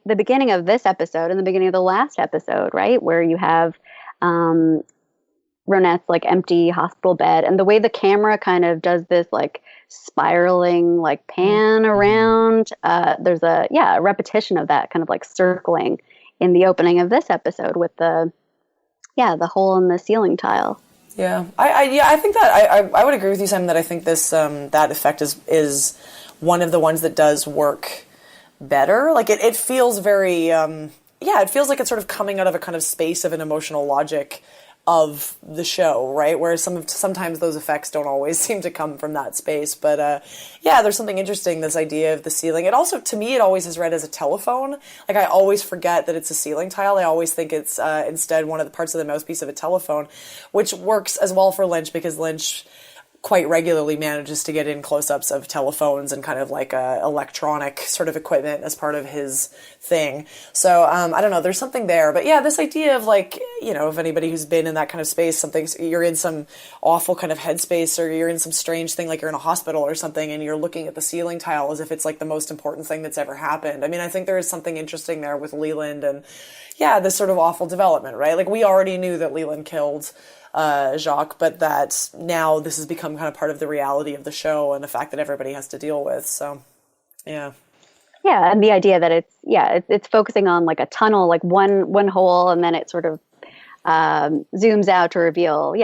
beginning of this episode and the beginning of the last episode, right? Where you have Ronette's, like, empty hospital bed, and the way the camera kind of does this, like, spiraling, like, pan around. There's a repetition of that kind of, like, circling in the opening of this episode with the hole in the ceiling tile. Yeah, I think that I would agree with you, Simon, that I think this that effect is one of the ones that does work better. Like it feels very it feels like it's sort of coming out of a kind of space of an emotional logic of the show, right? Whereas sometimes those effects don't always seem to come from that space. But there's something interesting, this idea of the ceiling. It also, to me, it always is read as a telephone. Like, I always forget that it's a ceiling tile. I always think it's instead one of the parts of the mouthpiece of a telephone, which works as well for Lynch because Lynch quite regularly manages to get in close-ups of telephones and kind of like electronic sort of equipment as part of his thing. So I don't know, there's something there. But yeah, this idea of, like, you know, if anybody who's been in that kind of space, you're in some awful kind of headspace, or you're in some strange thing, like you're in a hospital or something, and you're looking at the ceiling tile as if it's like the most important thing that's ever happened. I mean, I think there is something interesting there with Leland and this sort of awful development, right? Like, we already knew that Leland killed Jacques, but that now this has become kind of part of the reality of the show and the fact that everybody has to deal with. So, yeah, and the idea that it's focusing on, like, a tunnel, like one hole, and then it sort of zooms out to reveal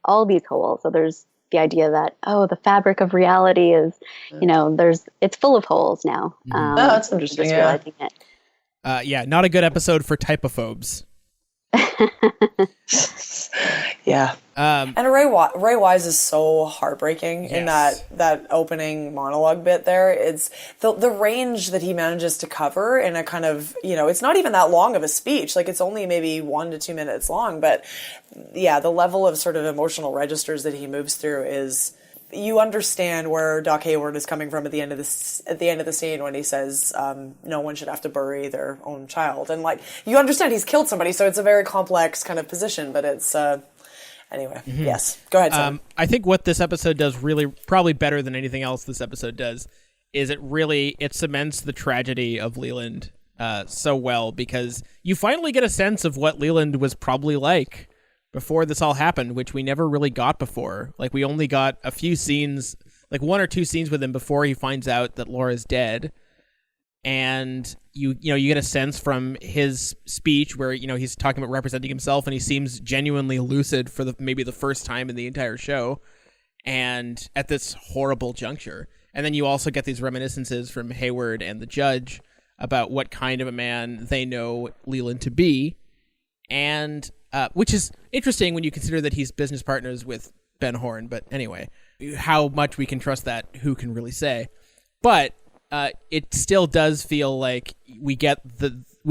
all these holes. So there's the idea that the fabric of reality is it's full of holes now. That's interesting. Just realizing it. Not a good episode for typophobes. And Ray Wise is so heartbreaking in that opening monologue bit there. It's the range that he manages to cover in a kind of, it's not even that long of a speech. Like, it's only maybe 1 to 2 minutes long, but the level of sort of emotional registers that he moves through is, you understand where Doc Hayward is coming from at the end of the scene when he says no one should have to bury their own child, and, like, you understand he's killed somebody, so it's a very complex kind of position, but it's anyway. Yes, go ahead, Sam. I think what this episode does really, probably better than anything else this episode does, is it cements the tragedy of Leland so well, because you finally get a sense of what Leland was probably like before this all happened, which we never really got before. Like, we only got a few scenes, like 1 or 2 scenes with him before he finds out that Laura's dead. And you get a sense from his speech where, he's talking about representing himself, and he seems genuinely lucid for maybe the first time in the entire show, and at this horrible juncture. And then you also get these reminiscences from Hayward and the judge about what kind of a man they know Leland to be. And which is interesting when you consider that he's business partners with Ben Horne. But anyway, how much we can trust that, who can really say? But it still does feel like we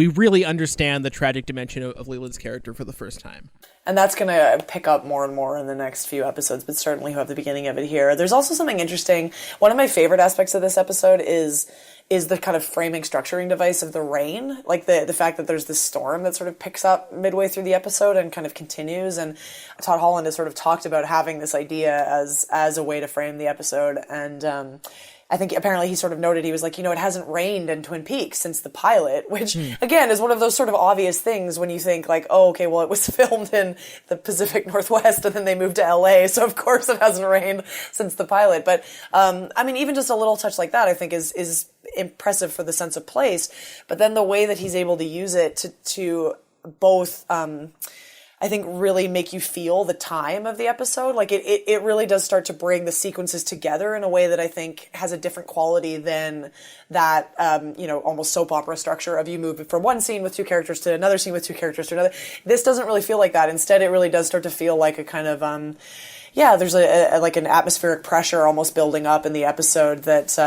really understand the tragic dimension of Leland's character for the first time. And that's going to pick up more and more in the next few episodes, but certainly you have the beginning of it here. There's also something interesting. One of my favorite aspects of this episode is the kind of framing structuring device of the rain. Like the fact that there's this storm that sort of picks up midway through the episode and kind of continues. And Todd Holland has sort of talked about having this idea as a way to frame the episode. And I think apparently he sort of noted, he was like, it hasn't rained in Twin Peaks since the pilot, which again is one of those sort of obvious things when you think, like, oh, okay, well, it was filmed in the Pacific Northwest and then they moved to LA, so of course it hasn't rained since the pilot. But I mean, even just a little touch like that, I think is impressive for the sense of place. But then the way that he's able to use it to both I think, really make you feel the time of the episode. Like it really does start to bring the sequences together in a way that I think has a different quality than that, almost soap opera structure of you move from one scene with two characters to another scene with two characters to another. This doesn't really feel like that. Instead, it really does start to feel like a kind of, there's like an atmospheric pressure almost building up in the episode that,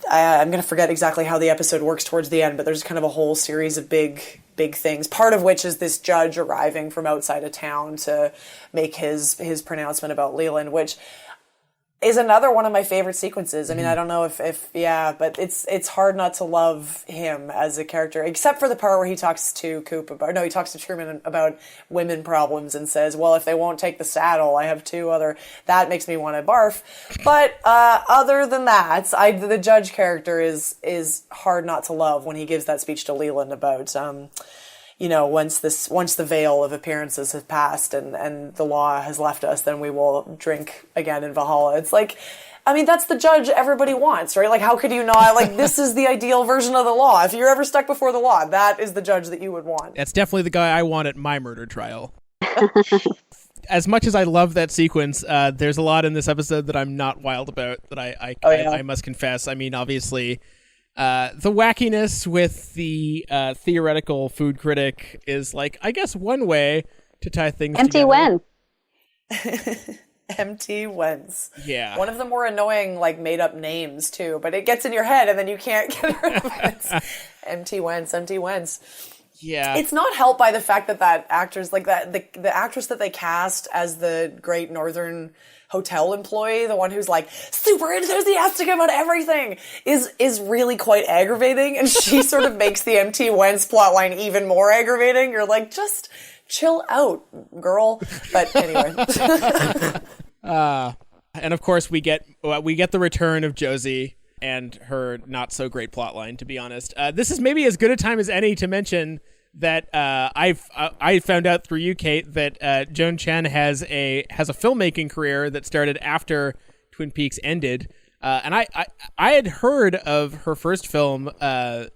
I'm going to forget exactly how the episode works towards the end, but there's kind of a whole series of big things, part of which is this judge arriving from outside of town to make his pronouncement about Leland, which is another one of my favorite sequences. I mean, I don't know if but it's hard not to love him as a character, except for the part where he talks to he talks to Truman about women problems and says, well, if they won't take the saddle, I have two other, that makes me want to barf. But other than that, the judge character is hard not to love when he gives that speech to Leland about, once the veil of appearances has passed and the law has left us, then we will drink again in Valhalla. It's like, I mean, that's the judge everybody wants, right? Like, how could you not, like, this is the ideal version of the law. If you're ever stuck before the law, that is the judge that you would want. That's definitely the guy I want at my murder trial. As much as I love that sequence, there's a lot in this episode that I'm not wild about, that I must confess. I mean, obviously, the wackiness with the theoretical food critic is, like, I guess one way to tie things Empty together. when. Empty whens. Yeah. One of the more annoying, like, made-up names, too, but it gets in your head and then you can't get rid of it. Empty whens. Yeah. It's not helped by the fact that actor's, like, the actress that they cast as the Great Northern hotel employee, the one who's, like, super enthusiastic about everything, is really quite aggravating, and she sort of makes the Empty Whens plotline even more aggravating. You're like, just chill out, girl. But anyway. And of course we get the return of Josie and her not so great plotline, to be honest. This is maybe as good a time as any to mention that I found out through you, Kate, that Joan Chen has a filmmaking career that started after Twin Peaks ended. And I had heard of her first film,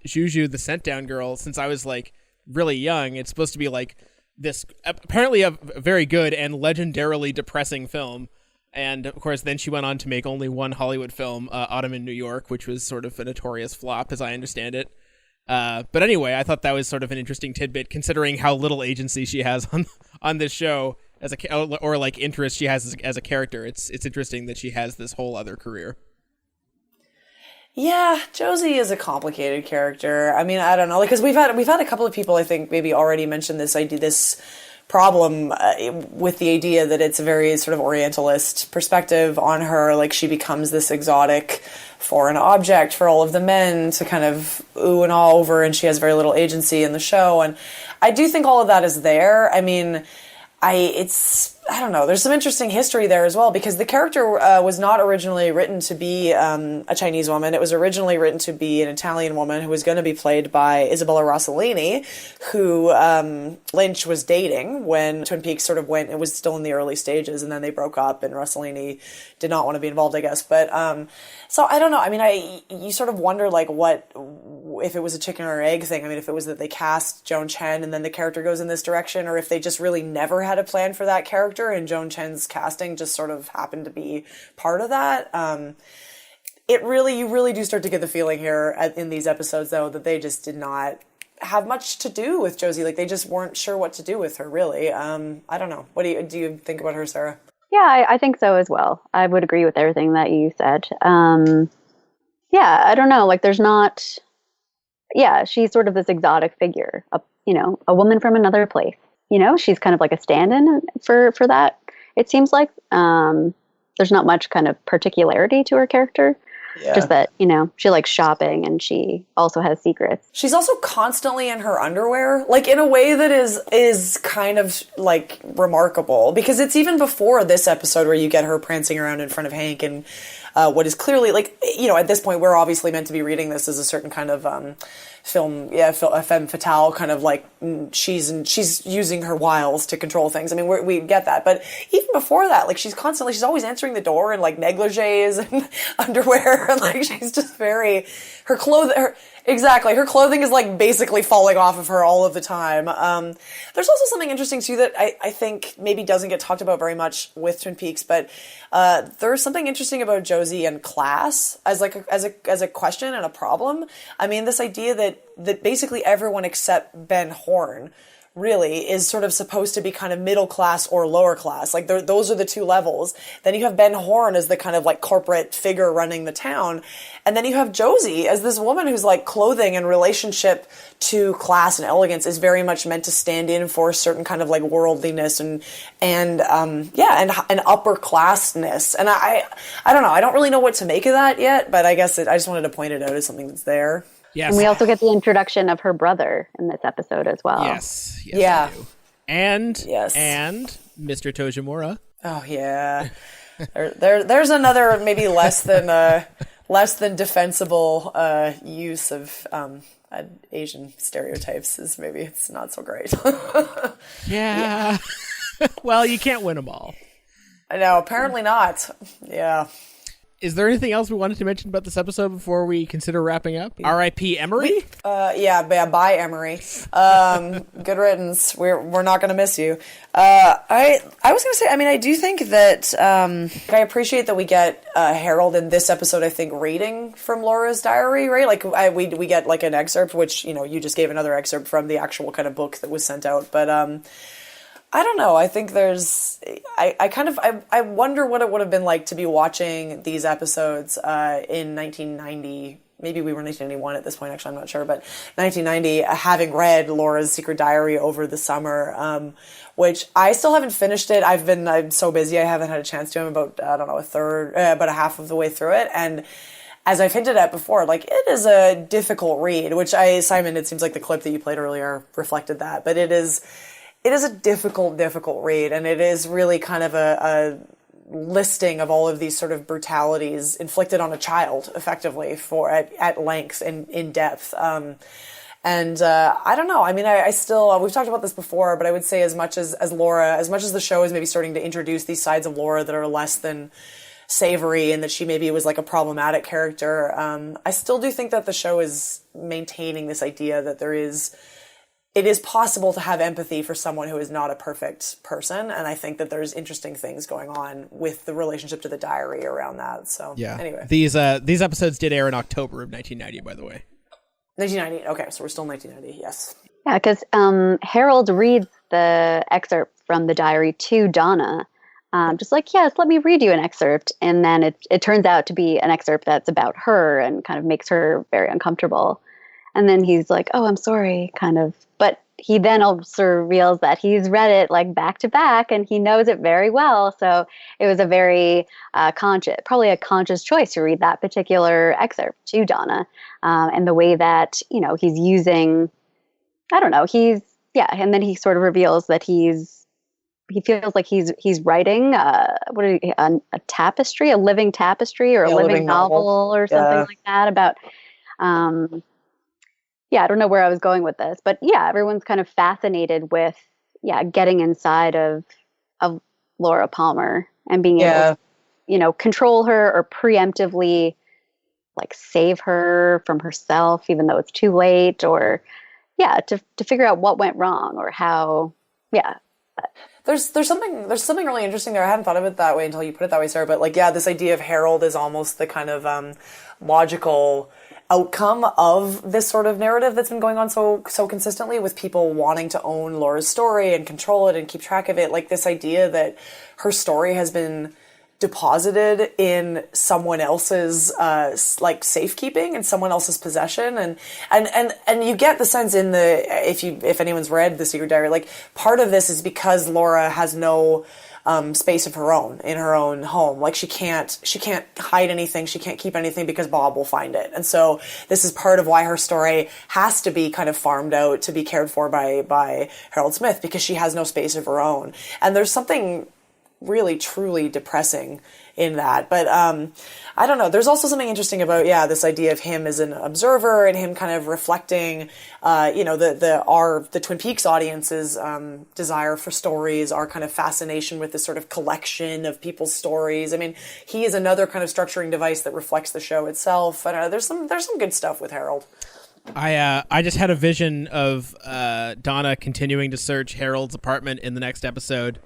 Juju the Scent Down Girl, since I was, like, really young. It's supposed to be, like, this apparently a very good and legendarily depressing film. And of course, then she went on to make only one Hollywood film, Autumn in New York, which was sort of a notorious flop, as I understand it. But anyway, I thought that was sort of an interesting tidbit, considering how little agency she has on this show as or like interest she has as a character. It's interesting that she has this whole other career. Yeah, Josie is a complicated character. I mean, I don't know, because we've had a couple of people, I think, maybe already mentioned this problem with the idea that it's a very sort of Orientalist perspective on her. Like, she becomes this exotic foreign object for all of the men to kind of ooh and ah over, and she has very little agency in the show. And I do think all of that is there. I mean, I don't know, there's some interesting history there as well, because the character was not originally written to be a Chinese woman. It was originally written to be an Italian woman who was going to be played by Isabella Rossellini, who Lynch was dating when Twin Peaks sort of went, it was still in the early stages, and then they broke up, and Rossellini did not want to be involved, I guess. But so I don't know. I mean, you sort of wonder, like, what, if it was a chicken or egg thing. I mean, if it was that they cast Joan Chen and then the character goes in this direction, or if they just really never had a plan for that character and Joan Chen's casting just sort of happened to be part of that. You really do start to get the feeling here in these episodes, though, that they just did not have much to do with Josie. Like, they just weren't sure what to do with her, really. I don't know. What do you think about her, Sarah? Yeah, I think so as well. I would agree with everything that you said. Yeah, I don't know. Like, there's not. Yeah, she's sort of this exotic figure, a woman from another place. She's kind of like a stand-in for that. It seems like there's not much kind of particularity to her character. Yeah. Just that, she likes shopping and she also has secrets. She's also constantly in her underwear, like in a way that is kind of like remarkable, because it's even before this episode where you get her prancing around in front of Hank and what is clearly, like, you know, at this point, we're obviously meant to be reading this as a certain kind of film, a femme fatale kind of like she's using her wiles to control things. I mean, we get that, but even before that, like she's always answering the door in like negligees and underwear, and like she's just very her clothing is like basically falling off of her all of the time. There's also something interesting too that I think maybe doesn't get talked about very much with Twin Peaks, but there's something interesting about Josie and class as a question and a problem. I mean, this idea that basically everyone except Ben Horne really is sort of supposed to be kind of middle class or lower class. Like those are the two levels. Then you have Ben Horne as the kind of like corporate figure running the town. And then you have Josie as this woman who's like clothing and relationship to class and elegance is very much meant to stand in for a certain kind of like worldliness and upper classness. And I don't know. I don't really know what to make of that yet, but I guess I just wanted to point it out as something that's there. Yes. And we also get the introduction of her brother in this episode as well. Yes. Yeah. We do. And Mr. Tojimura. Oh yeah. There's another maybe less than defensible use of Asian stereotypes. Is maybe it's not so great. Yeah. Well, you can't win them all. I know. Apparently not. Yeah. Is there anything else we wanted to mention about this episode before we consider wrapping up? R.I.P. Emery? Bye, Emery. Good riddance. We're not going to miss you. I was going to say, I mean, I do think that I appreciate that we get Harold in this episode, I think, reading from Laura's diary, right? Like, we get, like, an excerpt, which, you know, you just gave another excerpt from the actual kind of book that was sent out. But I don't know. I think I wonder what it would have been like to be watching these episodes in 1990. Maybe we were 1991 at this point, actually, I'm not sure. But 1990, having read Laura's Secret Diary over the summer, which I still haven't finished it. I'm so busy, I haven't had a chance to. I'm about, I don't know, about a half of the way through it. And as I've hinted at before, like, it is a difficult read, which Simon, it seems like the clip that you played earlier reflected that. But it is a difficult read, and it is really kind of a listing of all of these sort of brutalities inflicted on a child, effectively, at length and in depth. I don't know. I mean, I still, we've talked about this before, but I would say as much as the show is maybe starting to introduce these sides of Laura that are less than savory and that she maybe was like a problematic character, I still do think that the show is maintaining this idea that it is possible to have empathy for someone who is not a perfect person, and I think that there's interesting things going on with the relationship to the diary around that. So, yeah. Anyway. These episodes did air in October of 1990, by the way. 1990, okay, so we're still 1990, yes. Yeah, because Harold reads the excerpt from the diary to Donna, just like, yes, let me read you an excerpt, and then it turns out to be an excerpt that's about her and kind of makes her very uncomfortable. And then he's like, oh, I'm sorry, kind of. But he then also reveals that he's read it like back to back and he knows it very well. So it was a very probably a conscious choice to read that particular excerpt to Donna. And the way that, you know, he's using, I don't know, and then he sort of reveals that he feels like he's writing a tapestry, a living tapestry or a living novel or something like that about, I don't know where I was going with this, but yeah, everyone's kind of fascinated with, getting inside of Laura Palmer and being able to, you know, control her or preemptively like save her from herself, even though it's too late, or to figure out what went wrong or how, There's something really interesting there. I hadn't thought of it that way until you put it that way, Sarah. But this idea of Harold is almost the kind of logical outcome of this sort of narrative that's been going on so consistently with people wanting to own Laura's story and control it and keep track of it. Like this idea that her story has been deposited in someone else's like safekeeping and someone else's possession, and you get the sense in if anyone's read the Secret Diary, like part of this is because Laura has no space of her own in her own home. Like she can't hide anything. She can't keep anything because Bob will find it. And so this is part of why her story has to be kind of farmed out to be cared for by Harold Smith, because she has no space of her own. And there's something really truly depressing in that. But I don't know. There's also something interesting about this idea of him as an observer and him kind of reflecting, the Twin Peaks audience's desire for stories, our kind of fascination with this sort of collection of people's stories. I mean, he is another kind of structuring device that reflects the show itself. I don't know. There's some good stuff with Harold. I just had a vision of Donna continuing to search Harold's apartment in the next episode.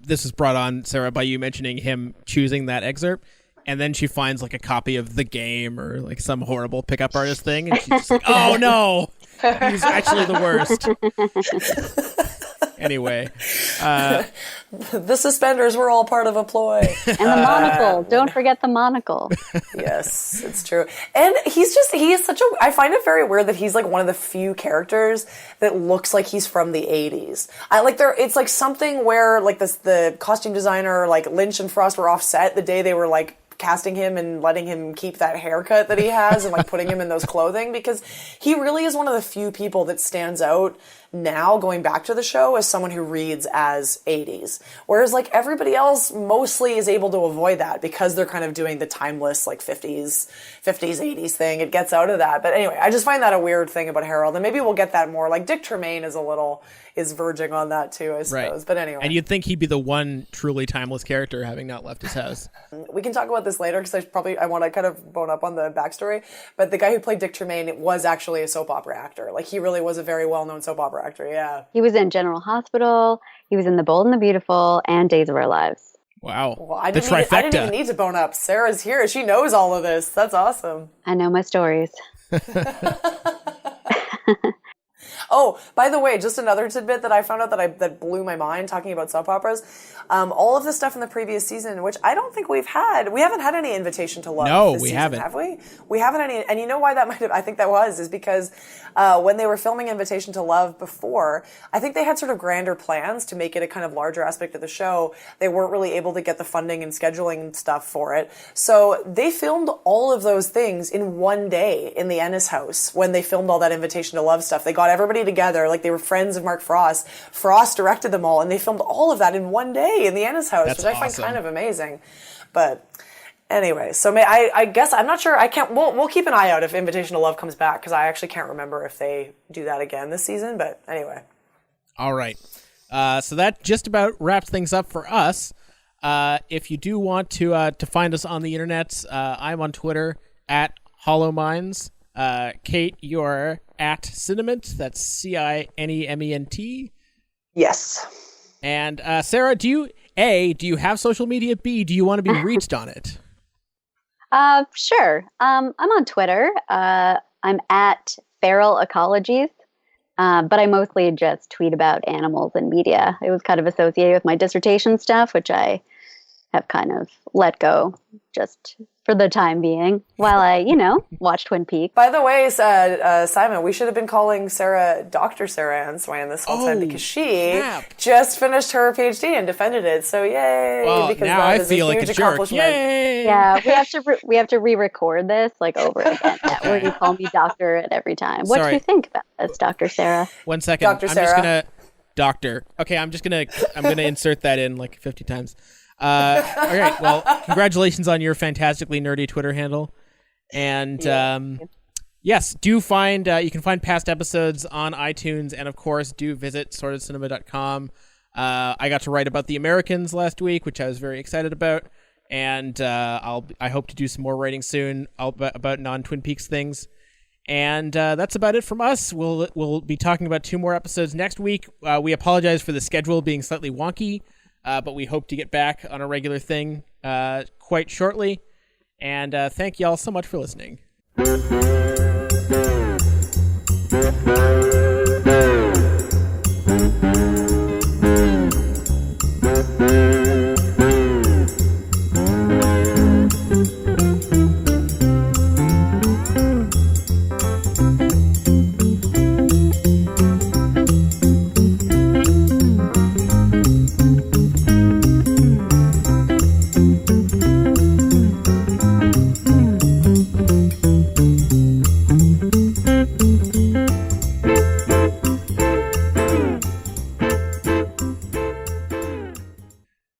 This was brought on, Sarah, by you mentioning him choosing that excerpt, and then she finds like a copy of The Game or like some horrible pickup artist thing, and she's just like, "Oh no, he's actually the worst." Anyway, the suspenders were all part of a ploy. And the monocle. Don't forget the monocle. Yes, it's true. And he is such a, I find it very weird that he's like one of the few characters that looks like he's from the 80s. It's like something where like the costume designer, like Lynch and Frost were offset the day they were like casting him and letting him keep that haircut that he has and like putting him in those clothing, because he really is one of the few people that stands out now going back to the show as someone who reads as 80s. Whereas like everybody else mostly is able to avoid that because they're kind of doing the timeless like 50s, 80s thing. It gets out of that. But anyway, I just find that a weird thing about Harold, and maybe we'll get that more. Like Dick Tremaine is verging on that too, I suppose. Right. But anyway. And you'd think he'd be the one truly timeless character having not left his house. We can talk about this later because I want to kind of bone up on the backstory. But the guy who played Dick Tremaine was actually a soap opera actor. Like he really was a very well-known soap opera actor. Yeah. He was in General Hospital. He was in The Bold and the Beautiful and Days of Our Lives. Wow. Well, I the didn't trifecta. even need to bone up. Sarah's here. She knows all of this. That's awesome. I know my stories. Oh, by the way, just another tidbit that I found out that blew my mind talking about soap operas. All of the stuff in the previous season, which I don't think we haven't had any Invitation to Love. No, this we season, haven't. Have we? We haven't any, and you know why that might have, I think that is because when they were filming Invitation to Love before, I think they had sort of grander plans to make it a kind of larger aspect of the show. They weren't really able to get the funding and scheduling stuff for it. So they filmed all of those things in one day in the Ennis house when they filmed all that Invitation to Love stuff. They got everybody together, like they were friends of Mark Frost. Frost directed them all, and they filmed all of that in one day in the Ennis house, That's which I find awesome. kind of amazing. But anyway, so I guess I'm not sure. We'll keep an eye out if Invitation to Love comes back, because I actually can't remember if they do that again this season. But anyway. All right. So that just about wraps things up for us. If you do want to find us on the internet, I'm on Twitter at HollowMinds. Kate, you're at Cinnament. That's CINEMENT. Yes. And Sarah, do you have social media? B, do you want to be reached on it? Sure. I'm on Twitter. I'm at Feral Ecologies. But I mostly just tweet about animals and media. It was kind of associated with my dissertation stuff, which I have kind of let go just for the time being while I, watch Twin Peaks. By the way, Simon, we should have been calling Sarah Dr. Sara Ann Swain this whole time, because she just finished her PhD and defended it. So yay! Well, because now that I is feel a like huge a jerk. accomplishment. Yay! Yeah, we have to re-record this like over again, where you call me doctor at every time. What do you think about this, Dr. Sarah? 1 second. Dr. I'm Sarah. just gonna doctor. Okay, I'm gonna insert that in like 50 times. All right. Well, congratulations on your fantastically nerdy Twitter handle. And yes, you can find past episodes on iTunes, and of course, do visit sortedcinema.com. I got to write about The Americans last week, which I was very excited about, and I hope to do some more writing soon about non-Twin Peaks things. And that's about it from us. We'll be talking about 2 more episodes next week. We apologize for the schedule being slightly wonky. But we hope to get back on a regular thing quite shortly. And thank you all so much for listening.